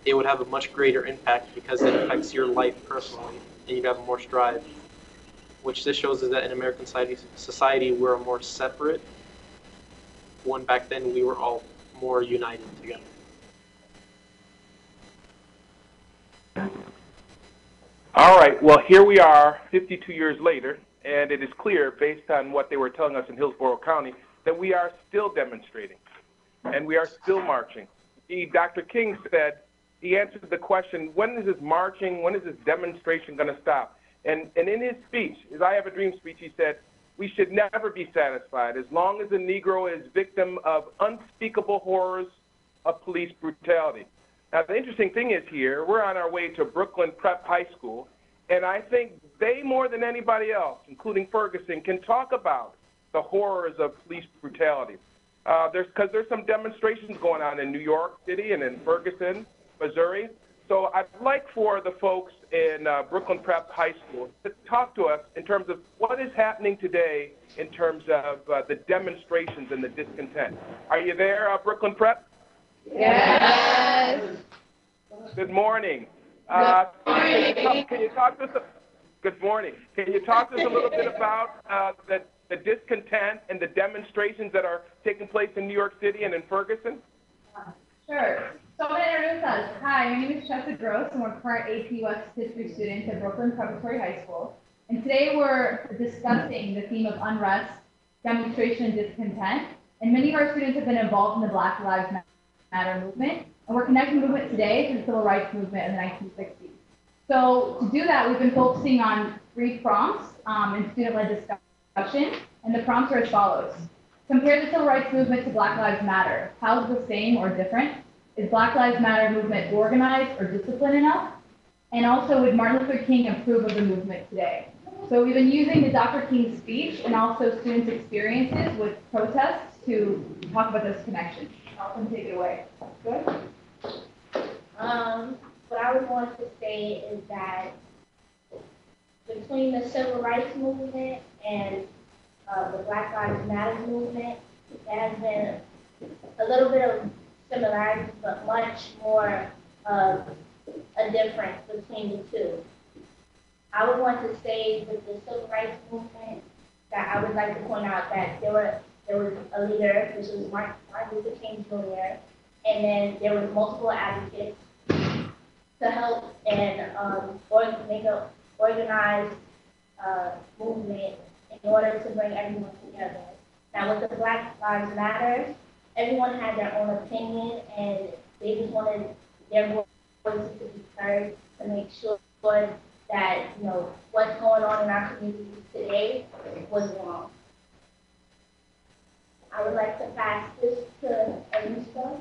it would have a much greater impact because it affects your life personally, and you'd have more strive. Which this shows is that in American society we're more separate. When back then we were all more united together. All right, well, here we are 52 years later, and it is clear, based on what they were telling us in Hillsborough County, that we are still demonstrating, and we are still marching. Dr. King said, he answered the question, when is this marching, when is this demonstration going to stop? And in his speech, his I Have a Dream speech, he said, we should never be satisfied as long as a Negro is victim of unspeakable horrors of police brutality. Now, the interesting thing is here, we're on our way to Brooklyn Prep High School, And I think they, more than anybody else, including Ferguson, can talk about the horrors of police brutality. Because there's some demonstrations going on in New York City and in Ferguson, Missouri. So I'd like for the folks in Brooklyn Prep High School to talk to us in terms of what is happening today in terms of the demonstrations and the discontent. Are you there, Brooklyn Prep? Yes. Good morning. Can you talk to us? Good morning. Can you talk to us a little bit about the discontent and the demonstrations that are taking place in New York City and in Ferguson? Sure. So I'm going to introduce us. Hi, my name is Chester Gross, and we're current AP West History students at Brooklyn Preparatory High School. And today we're discussing the theme of unrest, demonstration, and discontent. And many of our students have been involved in the Black Lives Matter movement, and we're connecting the movement today to the civil rights movement in the 1960s. So to do that, we've been focusing on 3 prompts in student-led discussion, and the prompts are as follows. Compare the civil rights movement to Black Lives Matter. How is it the same or different? Is Black Lives Matter movement organized or disciplined enough? And also, would Martin Luther King approve of the movement today? So we've been using the Dr. King's speech and also students' experiences with protests to talk about this connection. I'll take it away. Good? What I would want to say is that between the civil rights movement and the Black Lives Matter movement, there has been a little bit of similarities, but much more of a difference between the two. I would want to say with the civil rights movement that I would like to point out that there was a leader, which was Martin Luther King Jr., and then there was multiple advocates to help and make an organized movement in order to bring everyone together. Now with the Black Lives Matter, everyone had their own opinion and they just wanted their voices to be heard to make sure that, you know, what's going on in our communities today was wrong. I would like to pass this to Elisa.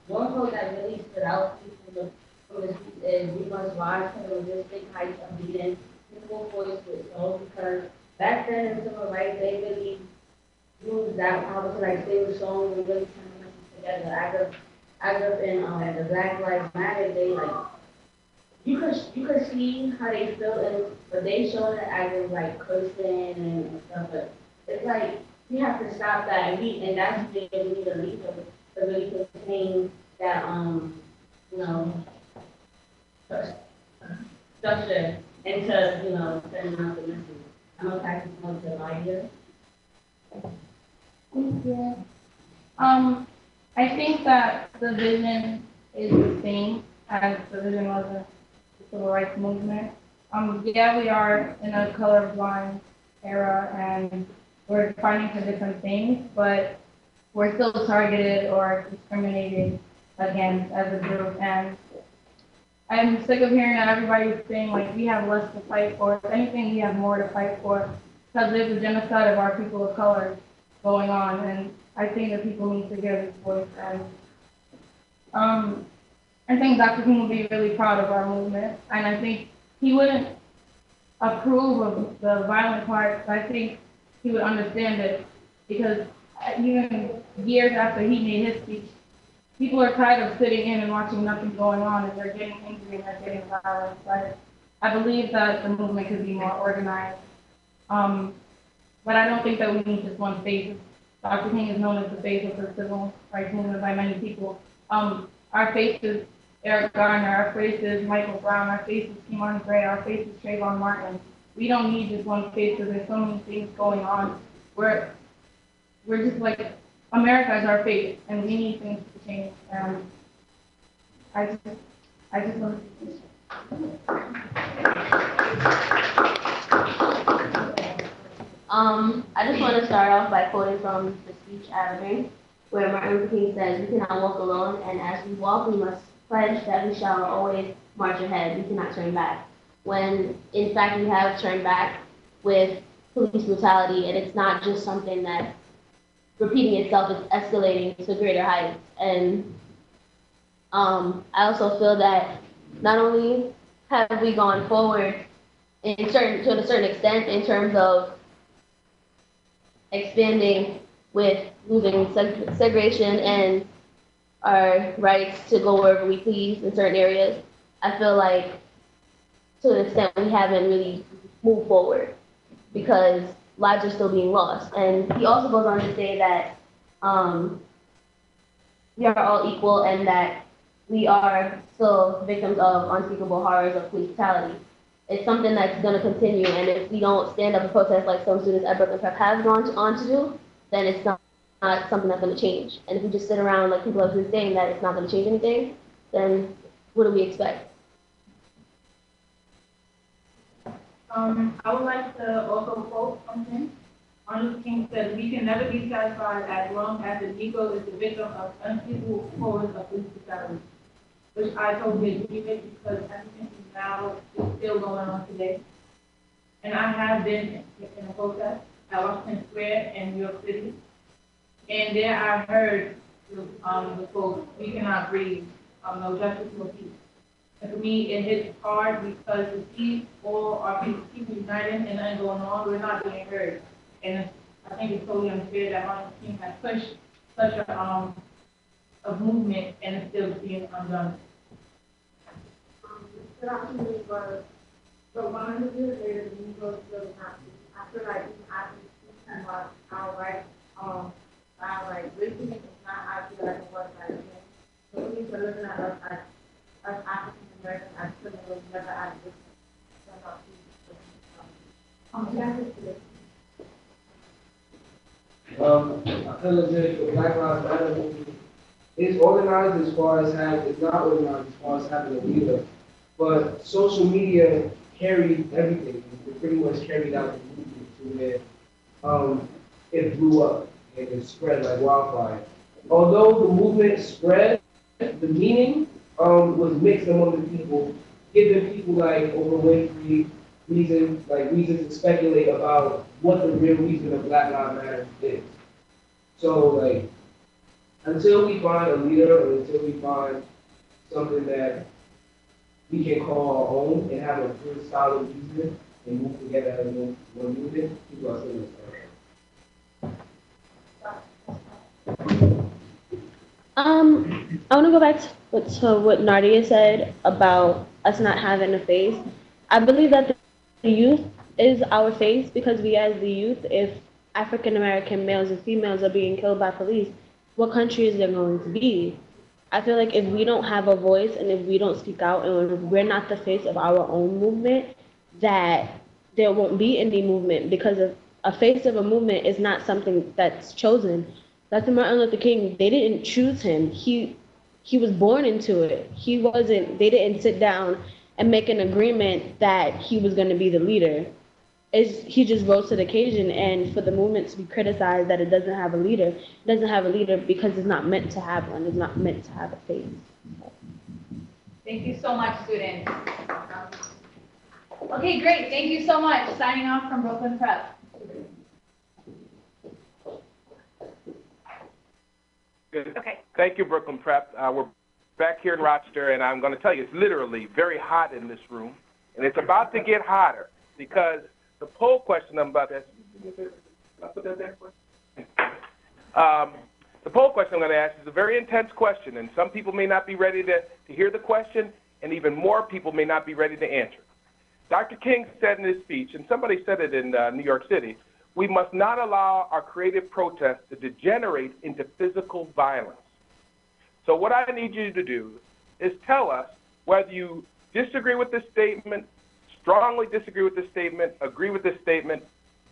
One quote that really stood out from the speech is, "We must rise to the realistic heights of being equal voice with soul," because back then in civil rights, they really used that power to like they were showing and really trying to put together. I grew up in the Black Lives Matter. They like you could see how they feel, but they showed it as like cursing and stuff. But it's like we have to stop that, and that's where we need a leader to really contain that you know structure into sending out the message. I'm gonna pass this on to Lydia. Thank you. I think that the vision is the same as the vision of the civil rights movement. Yeah, we are in a colorblind era and we're fighting for different things, but we're still targeted or discriminated against as a group. And I'm sick of hearing that everybody's saying like we have less to fight for. If anything, we have more to fight for because there's a genocide of our people of color going on, and I think that people need to hear this voice. And I think Dr. King will be really proud of our movement, and I think he wouldn't approve of the violent part, but I think he would understand it because even years after he made his speech, people are tired of sitting in and watching nothing going on, and they're getting angry and they're getting violent. But I believe that the movement could be more organized. But I don't think that we need just one face. Dr. King is known as the face of the civil rights movement by many people. Our face is Eric Garner, our face is Michael Brown, our face is Kimon Gray, our face is Trayvon Martin. We don't need just one face because there's so many things going on. We're just like, America is our face, and we need things to change. And I just want to see I just want to start off by quoting from the speech Arabic, where Martin Luther King says, "We cannot walk alone, and as we walk, we must pledge that we shall always march ahead. We cannot turn back." When, in fact, we have turned back with police brutality, and it's not just something that's repeating itself, it's escalating to greater heights. And I also feel that not only have we gone forward to a certain extent in terms of expanding with losing segregation and our rights to go wherever we please in certain areas. I feel like to an extent we haven't really moved forward because lives are still being lost. And he also goes on to say that we are all equal and that we are still victims of unspeakable horrors of police brutality. It's something that's going to continue, and if we don't stand up and protest like some students at Brooklyn Prep have gone on to do, then it's not something that's going to change. And if we just sit around like people have been saying that it's not going to change anything, then what do we expect? I would like to also quote something. Martin Luther King said, "We can never be satisfied as long as the Negro is the victim of unspeakable horrors of police brutality," which I totally agree with because everything now is still going on today. And I have been in a protest at Washington Square in New York City, and there I heard the quote, "We cannot breathe, no justice, no peace." And for me, it hits hard because to see all our people united and nothing going on, we're not being heard. And I think it's totally unfair that Martin Luther King has pushed such a movement and it's still being undone. But 100 years later, the Negroes still not. I feel like even after speaking about our racism is not, I feel like it was back then. So we need to look at us as African Americans as criminals, never as victims. I feel as if the Black Lives Matter movement is organized as far as it's not organized as far as having a leader. But social media carried everything. It pretty much carried out the movement to where it blew up and it spread like wildfire. Although the movement spread, the meaning was mixed among the people, giving people like Oprah Winfrey reasons to speculate about what the real reason of Black Lives Matter is. So like, until we find a leader or until we find something that we can call our own and have a good solid reason and move together as one movement, people are still going to I want to go back to what Nadia said about us not having a face. I believe that the youth is our face because we as the youth, if African American males and females are being killed by police, what country is there going to be? I feel like if we don't have a voice and if we don't speak out and if we're not the face of our own movement, that there won't be any movement because a face of a movement is not something that's chosen. Dr. Martin Luther King, they didn't choose him. He was born into it. They didn't sit down and make an agreement that he was going to be the leader. He just rose to the occasion, and for the movement to be criticized that it doesn't have a leader, it doesn't have a leader because it's not meant to have one. It's not meant to have a face. Thank you so much, students. Okay, great. Thank you so much. Signing off from Brooklyn Prep. Good. Okay. Thank you, Brooklyn Prep. We're back here in Rochester, and I'm going to tell you, it's literally very hot in this room, and it's about to get hotter because the poll question I'm about to ask, the poll question I'm going to ask is a very intense question, and some people may not be ready to hear the question, and even more people may not be ready to answer. Dr. King said in his speech, and somebody said it in New York City, we must not allow our creative protests to degenerate into physical violence. So what I need you to do is tell us whether you disagree with this statement, strongly disagree with this statement, agree with this statement,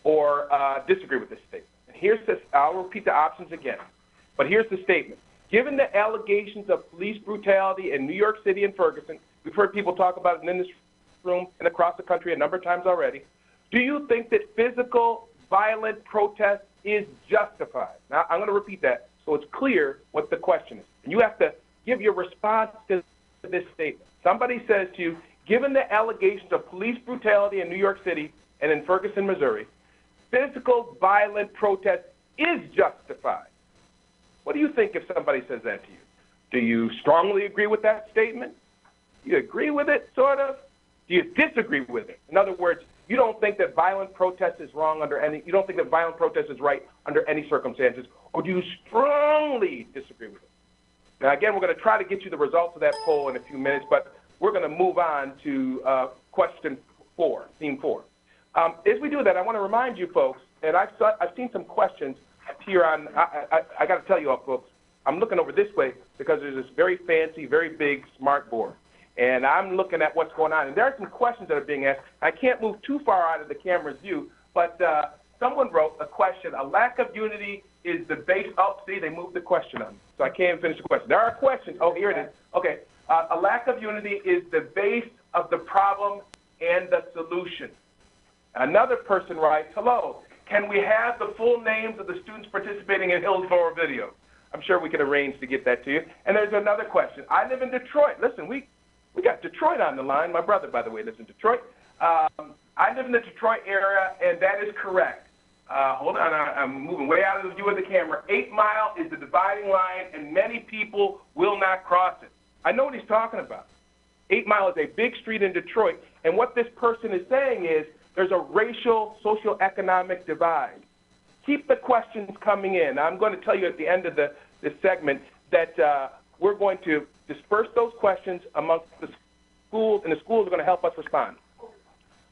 or disagree with this statement. And here's this, I'll repeat the options again, but here's the statement. Given the allegations of police brutality in New York City and Ferguson, we've heard people talk about it in this room and across the country a number of times already, do you think that physical violent protest is justified? Now, I'm going to repeat that so it's clear what the question is. And you have to give your response to this statement. Somebody says to you, given the allegations of police brutality in New York City and in Ferguson, Missouri, physical violent protest is justified. What do you think if somebody says that to you? Do you strongly agree with that statement? You agree with it, sort of? Do you disagree with it? In other words, you don't think that violent protest is wrong under any, you don't think that violent protest is right under any circumstances, or do you strongly disagree with it? Now, again, we're going to try to get you the results of that poll in a few minutes, but we're going to move on to question 4, theme 4. As we do that, I want to remind you folks, and I've seen some questions here on, I got to tell you all folks, I'm looking over this way because there's this very fancy, very big smart board. And I'm looking at what's going on. And there are some questions that are being asked. I can't move too far out of the camera's view, but someone wrote a question, a lack of unity is the base, oh, see, they moved the question on me, so I can't even finish the question. There are questions, oh, here it is. Okay, a lack of unity is the base of the problem and the solution. Another person writes, hello, can we have the full names of the students participating in Hillsborough video? I'm sure we can arrange to get that to you. And there's another question. I live in Detroit. Listen, we got Detroit on the line. My brother, by the way, lives in Detroit. I live in the Detroit area, and that is correct. Hold on, I'm moving way out of the view of the camera. 8 Mile is the dividing line, and many people will not cross it. I know what he's talking about. 8 Mile is a big street in Detroit, and what this person is saying is there's a racial, socioeconomic divide. Keep the questions coming in. I'm going to tell you at the end of this segment that we're going to disperse those questions amongst the schools, and the schools are going to help us respond.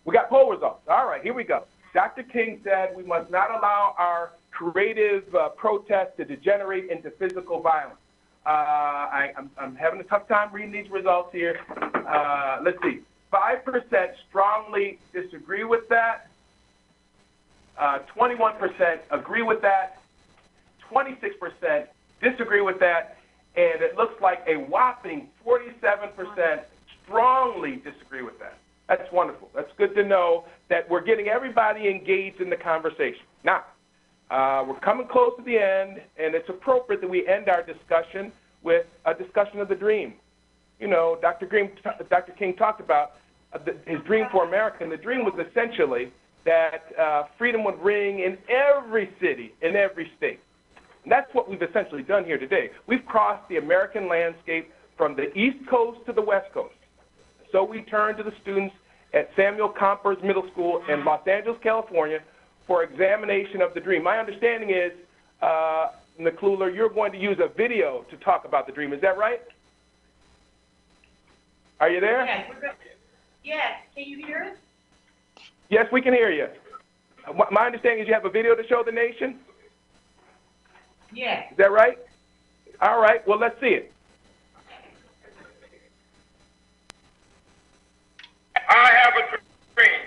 We got poll results. All right, here we go. Dr. King said we must not allow our creative protest to degenerate into physical violence. I'm having a tough time reading these results here. Let's see. 5% strongly disagree with that. 21% agree with that. 26% disagree with that. And it looks like a whopping 47% strongly disagree with that. That's wonderful. That's good to know that we're getting everybody engaged in the conversation. Now, we're coming close to the end, and it's appropriate that we end our discussion with a discussion of the dream. You know, Dr. King talked about his dream for America, and the dream was essentially that freedom would ring in every city, in every state. And that's what we've essentially done here today. We've crossed the American landscape from the East Coast to the West Coast. So we turn to the students at Samuel Compers Middle School in Los Angeles, California, for examination of the dream. My understanding is, McClure, you're going to use a video to talk about the dream. Is that right? Are you there? Yes, we're good. Yes, can you hear us? Yes, we can hear you. My understanding is you have a video to show the nation? Yes. Is that right? All right, well, let's see it. I have a dream.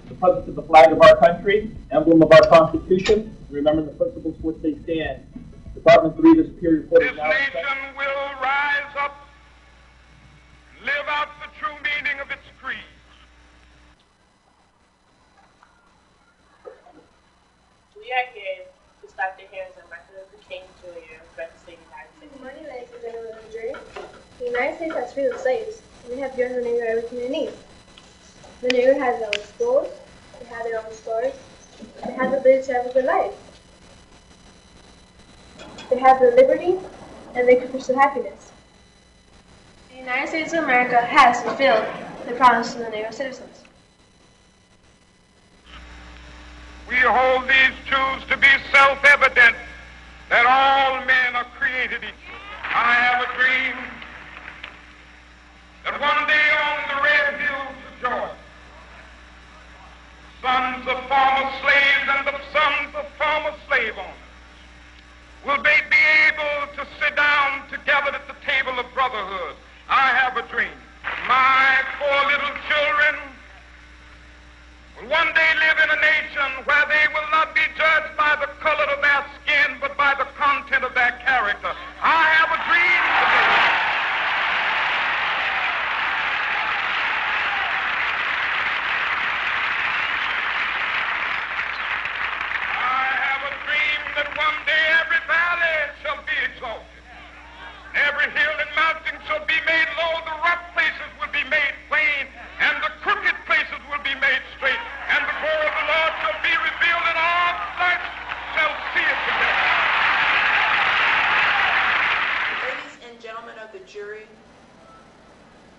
The presence of the flag of our country, emblem of our Constitution, remember the principles for which they stand. Department 3, the Superior Court is now... This nation will rise up, live out the true meaning of its creed. We are here to stop the hearings of Martin Luther King Jr. representing the United States. Good morning, ladies and gentlemen of the jury. The United States has freed the slaves, and they have given the Negro everything they need. The Negro has their own schools, they have their own stores, they have the ability to have a good life. They have the liberty, and they can pursue happiness. The United States of America has fulfilled the promise to the Negro citizens. We hold these truths to be self-evident, that all men are created equal. I have a dream that one day on the red hills of Georgia, sons of former slaves and the sons of former slave owners will they be able to sit down together at the table of brotherhood. I have a dream. My 4 little children will one day live in a nation where they will not be judged by the color of their skin, but by the content of their character. I have a dream today. I have a dream that one day every valley shall be exalted. Every hill and mountain shall be made low, the rough places will be made plain, and the crooked places will be made straight, and the glory of the Lord shall be revealed, and all flesh shall see it together. Ladies and gentlemen of the jury,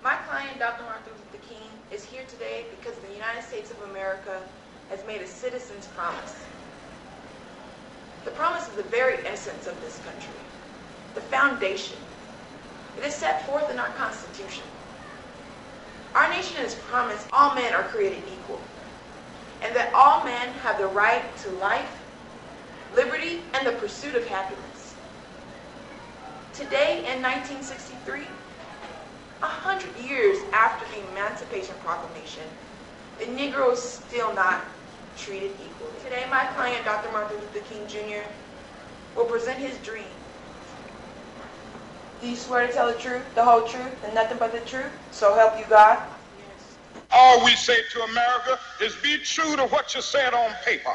My client, Dr. Martin Luther King, is here today because the United States of America has made a citizen's promise. The promise is the very essence of this country, the foundation. It is set forth in our Constitution. Our nation has promised all men are created equal, and that all men have the right to life, liberty, and the pursuit of happiness. Today, in 1963, 100 years after the Emancipation Proclamation, the Negro is still not treated equally. Today, my client, Dr. Martin Luther King Jr., will present his dream. Do you swear to tell the truth, the whole truth, and nothing but the truth? So help you God? All we say to America is be true to what you said on paper.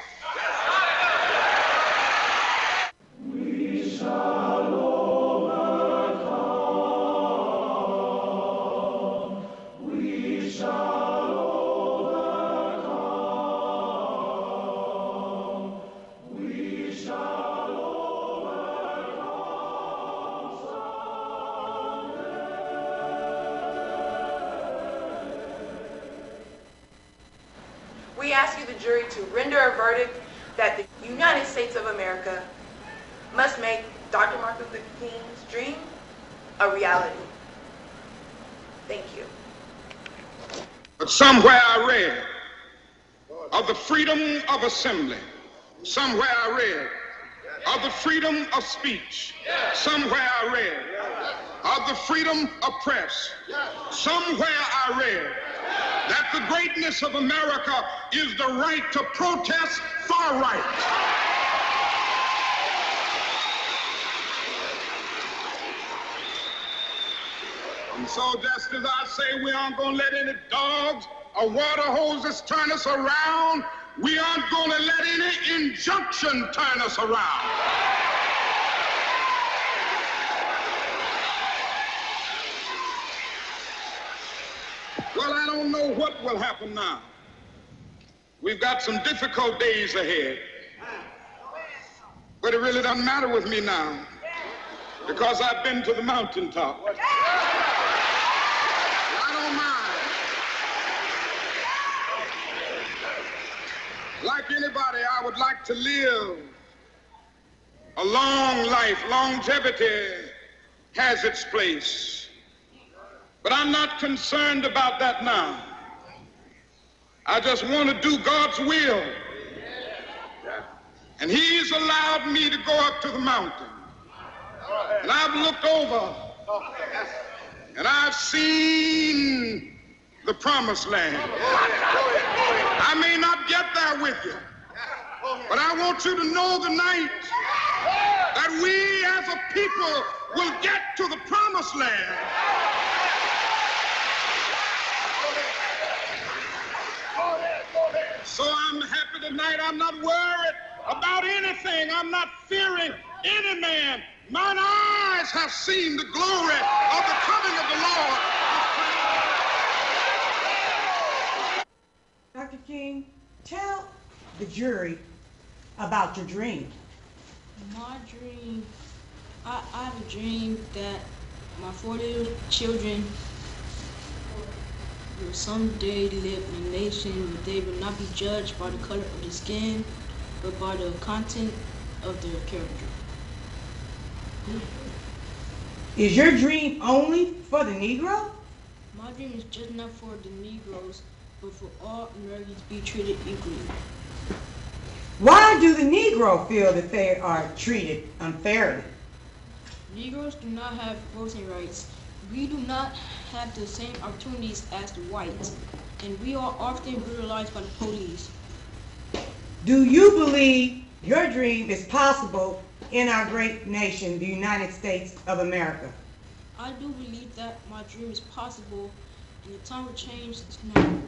We shall overcome. We shall overcome. We shall overcome someday. We ask you, the jury, to render a verdict that the United States of America must make Dr. Martin Luther King's dream a reality. Thank you. But somewhere I read of the freedom of assembly. Somewhere I read of the freedom of speech. Somewhere I read of the freedom of press. Somewhere I read that the greatness of America is the right to protest far right. And so just as I say we aren't going to let any dogs or water hoses turn us around, we aren't going to let any injunction turn us around. Well, I don't know what will happen now. We've got some difficult days ahead. But it really doesn't matter with me now, because I've been to the mountaintop. I don't mind. Like anybody, I would like to live a long life. Longevity has its place. But I'm not concerned about that now. I just want to do God's will. And He's allowed me to go up to the mountain. And I've looked over and I've seen the promised land. I may not get there with you, but I want you to know tonight that we as a people will get to the promised land. So I'm happy tonight. I'm not worried about anything. I'm not fearing any man. Mine eyes have seen the glory of the coming of the Lord. Dr. King, tell the jury about your dream. My dream, I have a dream that my 4 little children will someday live in a nation where they will not be judged by the color of their skin, but by the content of their character. Is your dream only for the Negro? My dream is just not for the Negroes, but for all Americans to be treated equally. Why do the Negro feel that they are treated unfairly? Negroes do not have voting rights. We do not have the same opportunities as the whites, and we are often brutalized by the police. Do you believe your dream is possible in our great nation, the United States of America? I do believe that my dream is possible, and the time of change is now.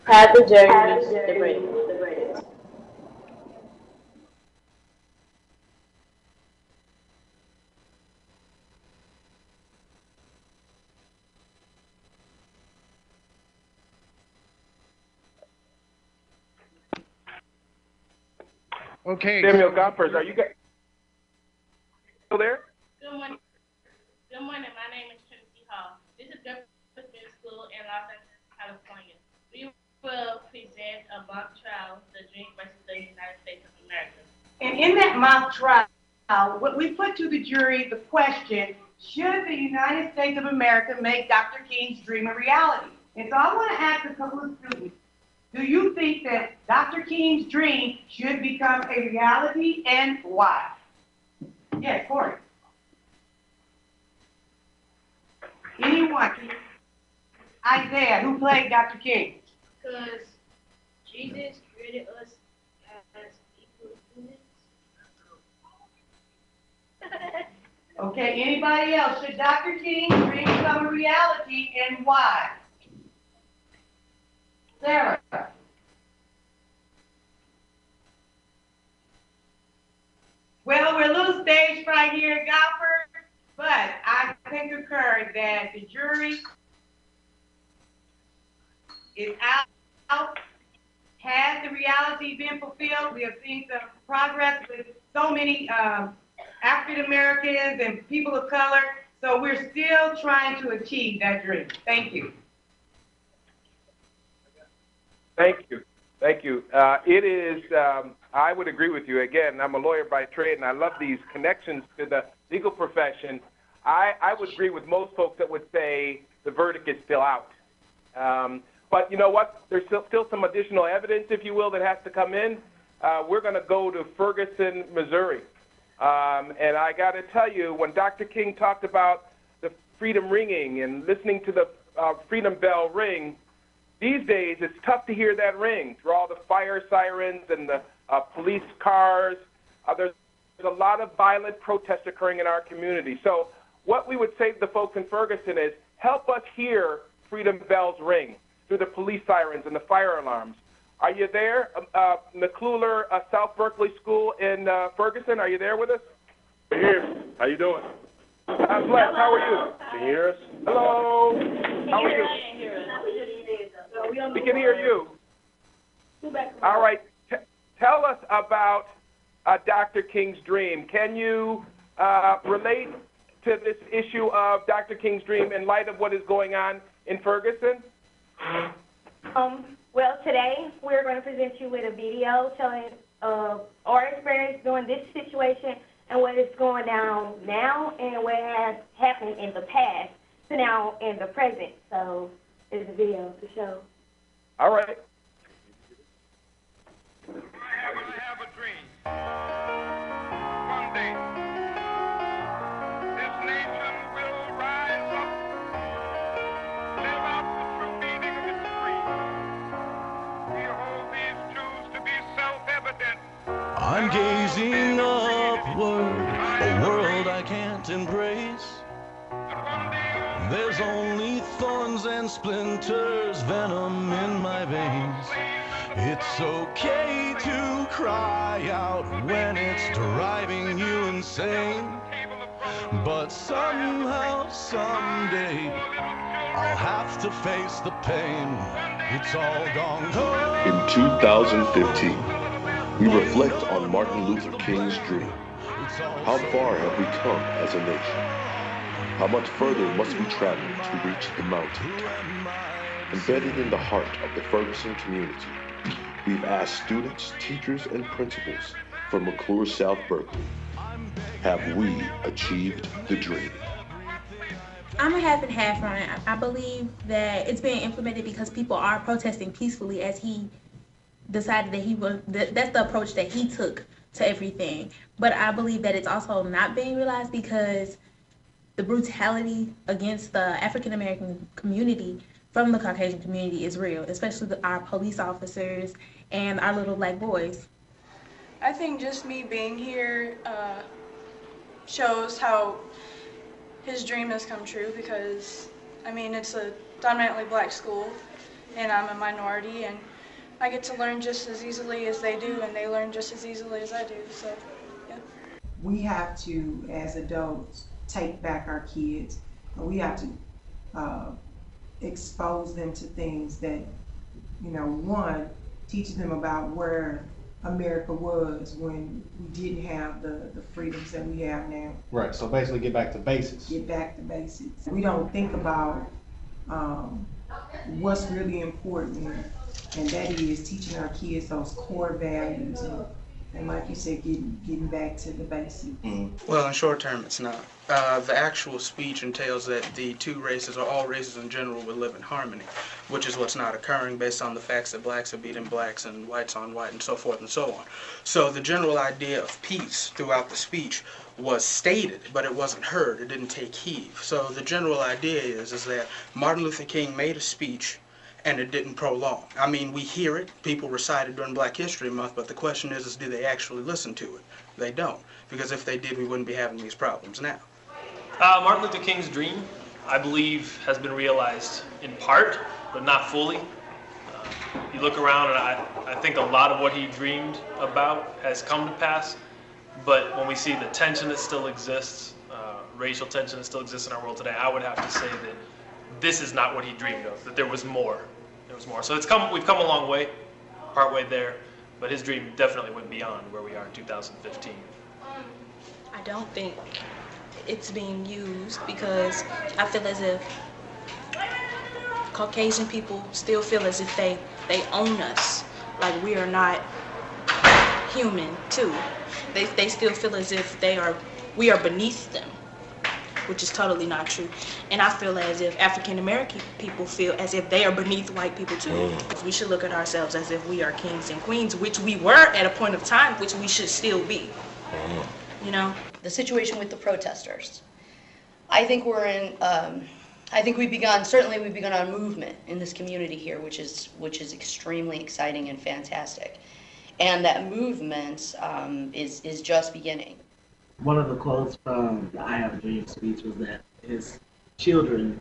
Have the jury reach the verdict. Okay. Samuel Gompers, are you guys still there? Good morning. Good morning. My name is Trinity Hall. This is Jefferson School in Los Angeles, California. We will present a mock trial, The Dream versus the United States of America. And in that mock trial, what we put to the jury the question, should the United States of America make Dr. King's dream a reality? And so I want to ask a couple of students, do you think that Dr. King's dream should become a reality, and why? Yes, Corey. Anyone? Isaiah, who played Dr. King? Because Jesus created us as equal humans. Okay, anybody else? Should Dr. King's dream become a reality, and why? Sarah. Well, we're a little stage fright here at Gofford, but I can concur that the jury is out. Has the reality been fulfilled? We have seen some progress with so many African Americans and people of color, so we're still trying to achieve that dream. Thank you. Thank you. Thank you. It is, I would agree with you. Again, I'm a lawyer by trade, and I love these connections to the legal profession. I would agree with most folks that would say the verdict is still out. But you know what? There's still some additional evidence, if you will, that has to come in. We're going to go to Ferguson, Missouri. And I got to tell you, when Dr. King talked about the freedom ringing and listening to the freedom bell ring, these days it's tough to hear that ring through all the fire sirens and the police cars. There's a lot of violent protests occurring in our community. So what we would say to the folks in Ferguson is, help us hear freedom bells ring through the police sirens and the fire alarms. Are you there? McCluler South Berkeley School in Ferguson, are you there with us? I'm here. How you doing? I'm blessed. How are you? Can you hear us? Hello. How are you? We can hear you. All right. Tell us about Dr. King's dream. Can you relate to this issue of Dr. King's dream in light of what is going on in Ferguson? Well, today we're going to present you with a video telling our experience during this situation and what is going down now and what has happened in the past to now in the present. So it's a video to show. All right. I have a dream. One day, this nation will rise up, live out the true meaning of its creed. We hold these truths to be self-evident. I'm gazing upward, a world I can't embrace. There's only thorns and splinters, venom in my veins. It's okay to cry out when it's driving you insane. But somehow, someday, I'll have to face the pain. It's all gone. In 2015, we reflect on Martin Luther King's dream. How far have we come as a nation? How much further must we travel to reach the mountain? Embedded in the heart of the Ferguson community, we've asked students, teachers, and principals from McCluer South Berkeley, have we achieved the dream? I'm a half and half on it. I believe that it's being implemented because people are protesting peacefully, as he decided that he was, that's the approach that he took to everything. But I believe that it's also not being realized because the brutality against the African American community from the Caucasian community is real, especially our police officers and our little black boys. I think just me being here shows how his dream has come true because, I mean, it's a dominantly black school and I'm a minority and I get to learn just as easily as they do and they learn just as easily as I do, so yeah. We have to, as adults, take back our kids. We have to expose them to things that, you know, one, teach them about where America was when we didn't have the freedoms that we have now. Right, so basically get back to basics. Get back to basics. We don't think about what's really important, and that is teaching our kids those core values, and like you said, getting back to the basics. Well, in short term, it's not. The actual speech entails that the two races, or all races in general, would live in harmony, which is what's not occurring based on the facts that blacks are beating blacks and whites on white and so forth and so on. So the general idea of peace throughout the speech was stated, but it wasn't heard. It didn't take heed. So the general idea is that Martin Luther King made a speech and it didn't prolong. I mean, we hear it, people recite it during Black History Month, but the question is do they actually listen to it? They don't, because if they did, we wouldn't be having these problems now. Martin Luther King's dream, I believe, has been realized in part, but not fully. You look around and I think a lot of what he dreamed about has come to pass, but when we see the tension that still exists, racial tension that still exists in our world today, I would have to say that this is not what he dreamed of, that there was more. There was more. So we've come a long way, part way there, but his dream definitely went beyond where we are in 2015. I don't think it's being used because I feel as if Caucasian people still feel as if they own us, like we are not human too. They still feel as if we are beneath them, which is totally not true. And I feel as if African American people feel as if they are beneath white people too. We should look at ourselves as if we are kings and queens, which we were at a point of time, which we should still be. You know? The situation with the protesters. I think we're in, I think we've begun a movement in this community here, which is extremely exciting and fantastic. And that movement is just beginning. One of the quotes from the I Have a Dream speech was that his children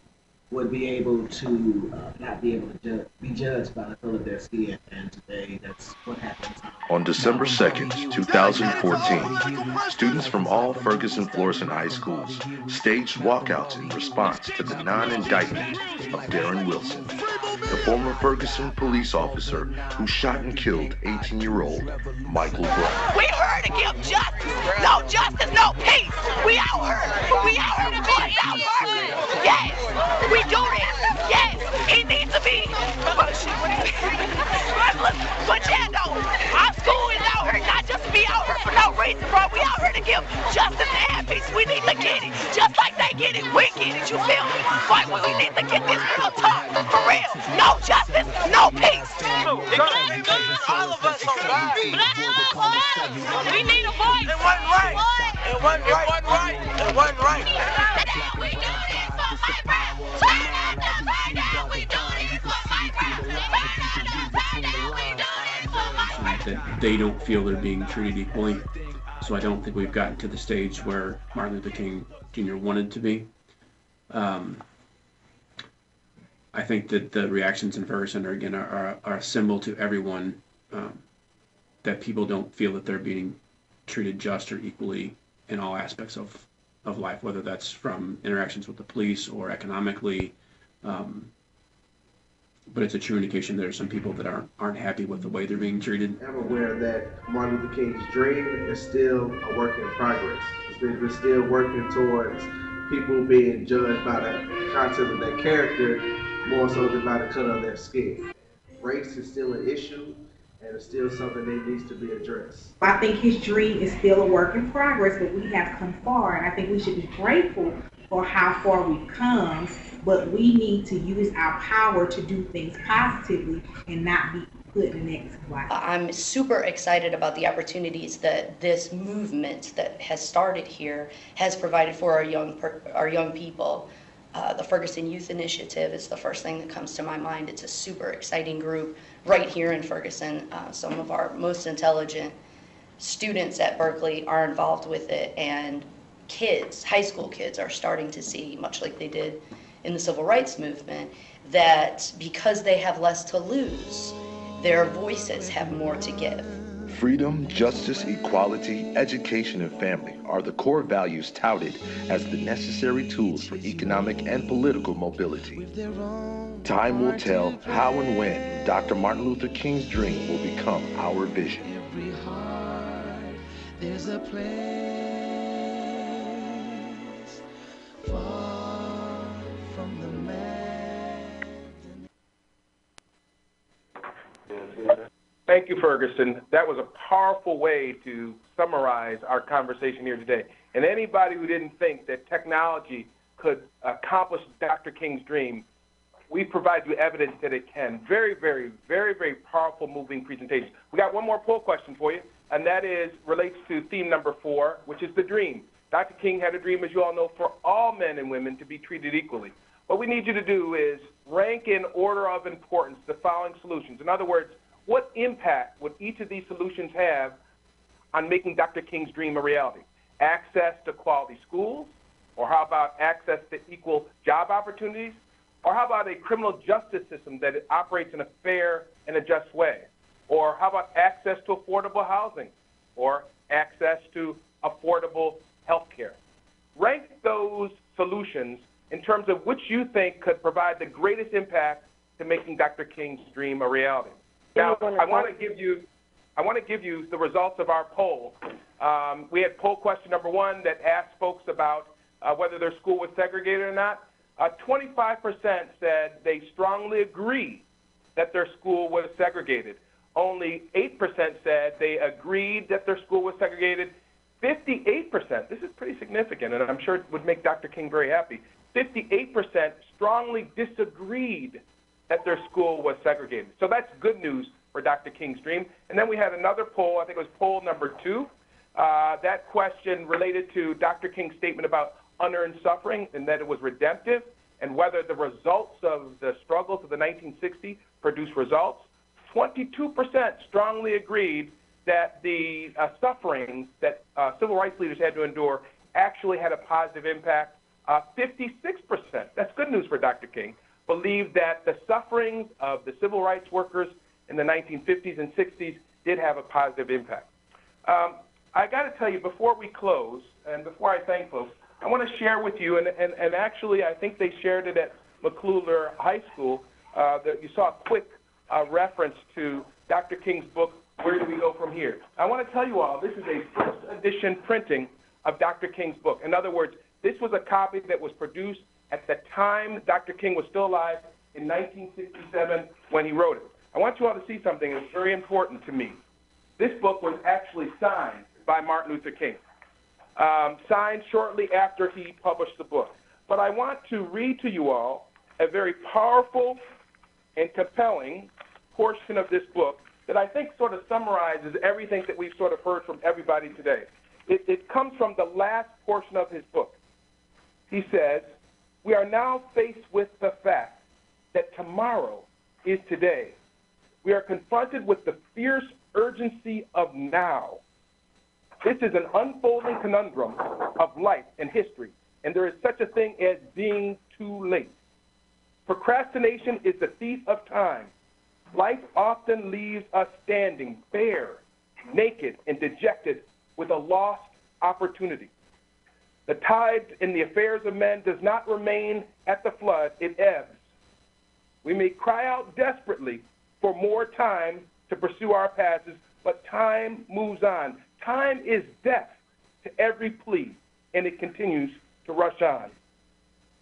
would be able to not be able to be judged by the color of their skin, and today that's what happens. On December 2nd, 2014, students from all Ferguson Florissant high schools staged walkouts in response to the non-indictment of Darren Wilson, the former Ferguson police officer who shot and killed 18-year-old Michael Brown. We're here to give justice. No justice, no peace. We out here. We out here to voice our purpose. Yes, we do this. Yes, it needs to be. But yeah, no, our school is out here not just to be out here for no reason, bro. We out here to give justice and peace. We need to get it. Just like they get it, we get it. You feel me? Like we need to get this real talk. For real. No justice, no peace. All of us are right. We need a voice. It wasn't right. It wasn't right. It wasn't right. It wasn't right. We do this for my brother. Turn up the fight out. We do this for my brother. That they don't feel they're being treated equally. So I don't think we've gotten to the stage where Martin Luther King Jr. wanted to be. I think that the reactions in Ferguson are a symbol to everyone that people don't feel that they're being treated just or equally in all aspects of life, whether that's from interactions with the police or economically. But it's a true indication there are some people that aren't happy with the way they're being treated. I'm aware that Martin Luther King's dream is still a work in progress. We're still working towards people being judged by the content of their character more so than by the color of their skin. Race is still an issue, and it's still something that needs to be addressed. I think his dream is still a work in progress, but we have come far, and I think we should be grateful for how far we've come, but we need to use our power to do things positively and not be put in the next life. I'm super excited about the opportunities that this movement that has started here has provided for our young people. The Ferguson Youth Initiative is the first thing that comes to my mind. It's a super exciting group right here in Ferguson. Some of our most intelligent students at Berkeley are involved with it, and kids, high school kids, are starting to see, much like they did in the civil rights movement, that because they have less to lose, their voices have more to give. Freedom, justice, equality, education, and family are the core values touted as the necessary tools for economic and political mobility. Time will tell how and when Dr. Martin Luther King's dream will become our vision. every heart there's a place far from the man. Thank you, Ferguson. That was a powerful way to summarize our conversation here today. And anybody who didn't think that technology could accomplish Dr. King's dream, we provide you evidence that it can. Very, very, very, very powerful, moving presentation. We got one more poll question for you, and that relates to theme number 4, which is the dream. Dr. King had a dream, as you all know, for all men and women to be treated equally. What we need you to do is rank in order of importance the following solutions. In other words, what impact would each of these solutions have on making Dr. King's dream a reality? Access to quality schools? Or how about access to equal job opportunities? Or how about a criminal justice system that operates in a fair and a just way? Or how about access to affordable housing? Or access to affordable health care? Rank those solutions in terms of which you think could provide the greatest impact to making Dr. King's dream a reality. Now, I want to give you the results of our poll. We had poll question number 1 that asked folks about whether their school was segregated or not. 25% said they strongly agree that their school was segregated. Only 8% said they agreed that their school was segregated. 58%, this is pretty significant, and I'm sure it would make Dr. King very happy, 58% strongly disagreed that their school was segregated. So that's good news for Dr. King's dream. And then we had another poll, I think it was poll number 2. That question related to Dr. King's statement about unearned suffering and that it was redemptive, and whether the results of the struggles of the 1960s produced results. 22% strongly agreed that the suffering that civil rights leaders had to endure actually had a positive impact. 56%, that's good news for Dr. King, believed that the sufferings of the civil rights workers in the 1950s and 60s did have a positive impact. I got to tell you, before we close and before I thank folks, I want to share with you, and actually I think they shared it at McCluer High School, that you saw a quick reference to Dr. King's book, Where Do We Go From Here? I want to tell you all, this is a first edition printing of Dr. King's book. In other words, this was a copy that was produced at the time Dr. King was still alive in 1967 when he wrote it. I want you all to see something that's very important to me. This book was actually signed by Martin Luther King, signed shortly after he published the book. But I want to read to you all a very powerful and compelling portion of this book that I think sort of summarizes everything that we've sort of heard from everybody today. It comes from the last portion of his book. He says, "We are now faced with the fact that tomorrow is today. We are confronted with the fierce urgency of now. This is an unfolding conundrum of life and history, and there is such a thing as being too late. Procrastination is the thief of time. Life often leaves us standing bare, naked, and dejected with a lost opportunity. The tide in the affairs of men does not remain at the flood, it ebbs. We may cry out desperately for more time to pursue our paths, but time moves on. Time is deaf to every plea, and it continues to rush on.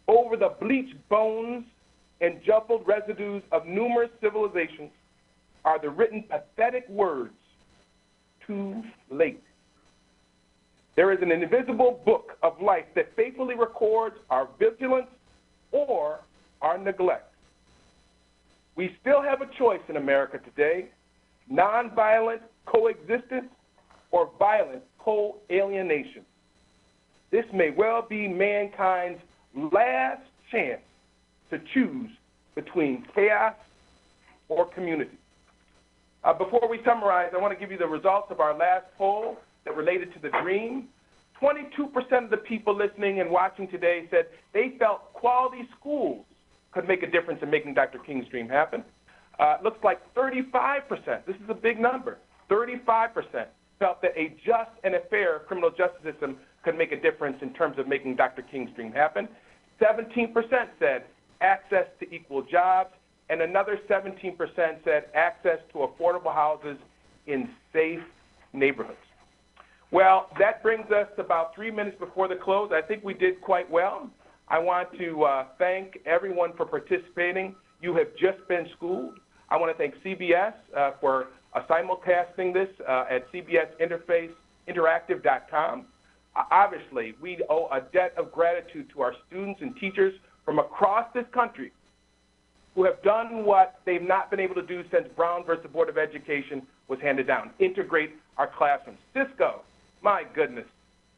Over the bleached bones and jumbled residues of numerous civilizations are the written pathetic words, too late. There is an invisible book of life that faithfully records our vigilance or our neglect. We still have a choice in America today, nonviolent coexistence or violent co-alienation. This may well be mankind's last chance to choose between chaos or community." Before we summarize, I want to give you the results of our last poll that related to the dream. 22% of the people listening and watching today said they felt quality schools could make a difference in making Dr. King's dream happen. It looks like 35%, this is a big number, 35% felt that a just and a fair criminal justice system could make a difference in terms of making Dr. King's dream happen. 17% said access to equal jobs, and another 17% said access to affordable houses in safe neighborhoods. Well, that brings us about 3 minutes before the close. I think we did quite well. I want to thank everyone for participating. You have just been schooled. I want to thank CBS for simulcasting this at cbsinteractive.com. Obviously, we owe a debt of gratitude to our students and teachers from across this country who have done what they've not been able to do since Brown versus the Board of Education was handed down, integrate our classrooms. Cisco, my goodness,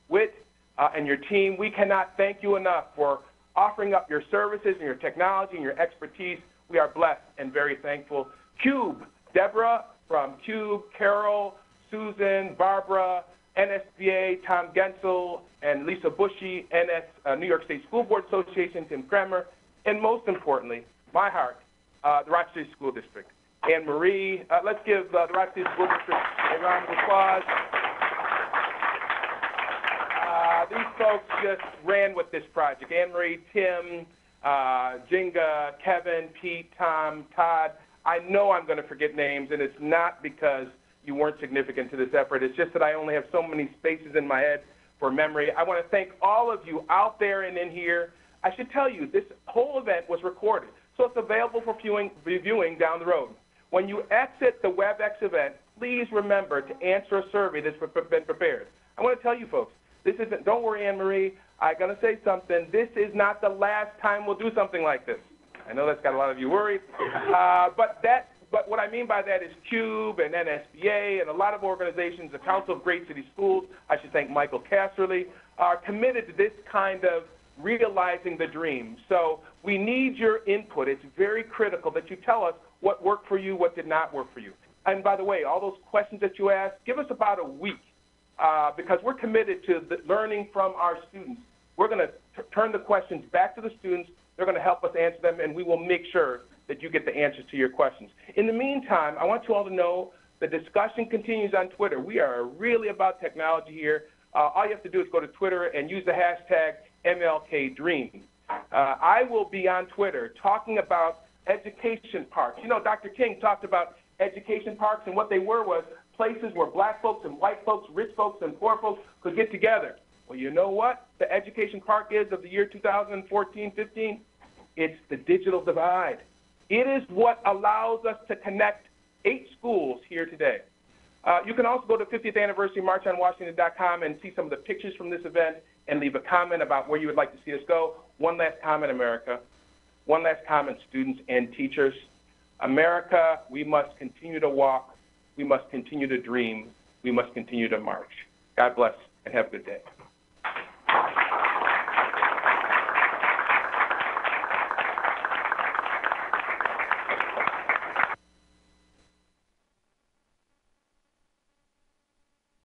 Whit and your team, we cannot thank you enough for offering up your services and your technology and your expertise. We are blessed and very thankful. Cube, Deborah from Cube, Carol, Susan, Barbara, NSBA, Tom Gensel, and Lisa Bushy, New York State School Board Association, Tim Kremer, and most importantly, my heart, the Rochester City School District. Anne Marie, let's give the Rochester City School District a round of applause. These folks just ran with this project. Anne Marie, Tim, Jinga, Kevin, Pete, Tom, Todd. I know I'm going to forget names, and it's not because you weren't significant to this effort. It's just that I only have so many spaces in my head for memory. I want to thank all of you out there and in here. I should tell you, this whole event was recorded, so it's available for viewing down the road. When you exit the WebEx event, please remember to answer a survey that's been prepared. I want to tell you folks, this isn't, don't worry, Anne-Marie, I'm going to say something. This is not the last time we'll do something like this. I know that's got a lot of you worried, but what I mean by that is CUBE and NSBA and a lot of organizations, the Council of Great City Schools, I should thank Michael Casserly, are committed to this kind of realizing the dream. So we need your input. It's very critical that you tell us what worked for you, what did not work for you. And by the way, all those questions that you asked, give us about a week because we're committed to learning from our students. We're going to turn the questions back to the students. They're going to help us answer them, and we will make sure that you get the answers to your questions. In the meantime, I want you all to know the discussion continues on Twitter. We are really about technology here. All you have to do is go to Twitter and use the hashtag MLKDream. I will be on Twitter talking about education parks. You know, Dr. King talked about education parks, and what they were was places where black folks and white folks, rich folks and poor folks could get together. Well, you know what the education park is of the year 2014-15? It's the digital divide. It is what allows us to connect 8 schools here today. You can also go to 50th Anniversary MarchOnWashington.com and see some of the pictures from this event and leave a comment about where you would like to see us go. One last comment, America. One last comment, students and teachers. America, we must continue to walk. We must continue to dream. We must continue to march. God bless and have a good day.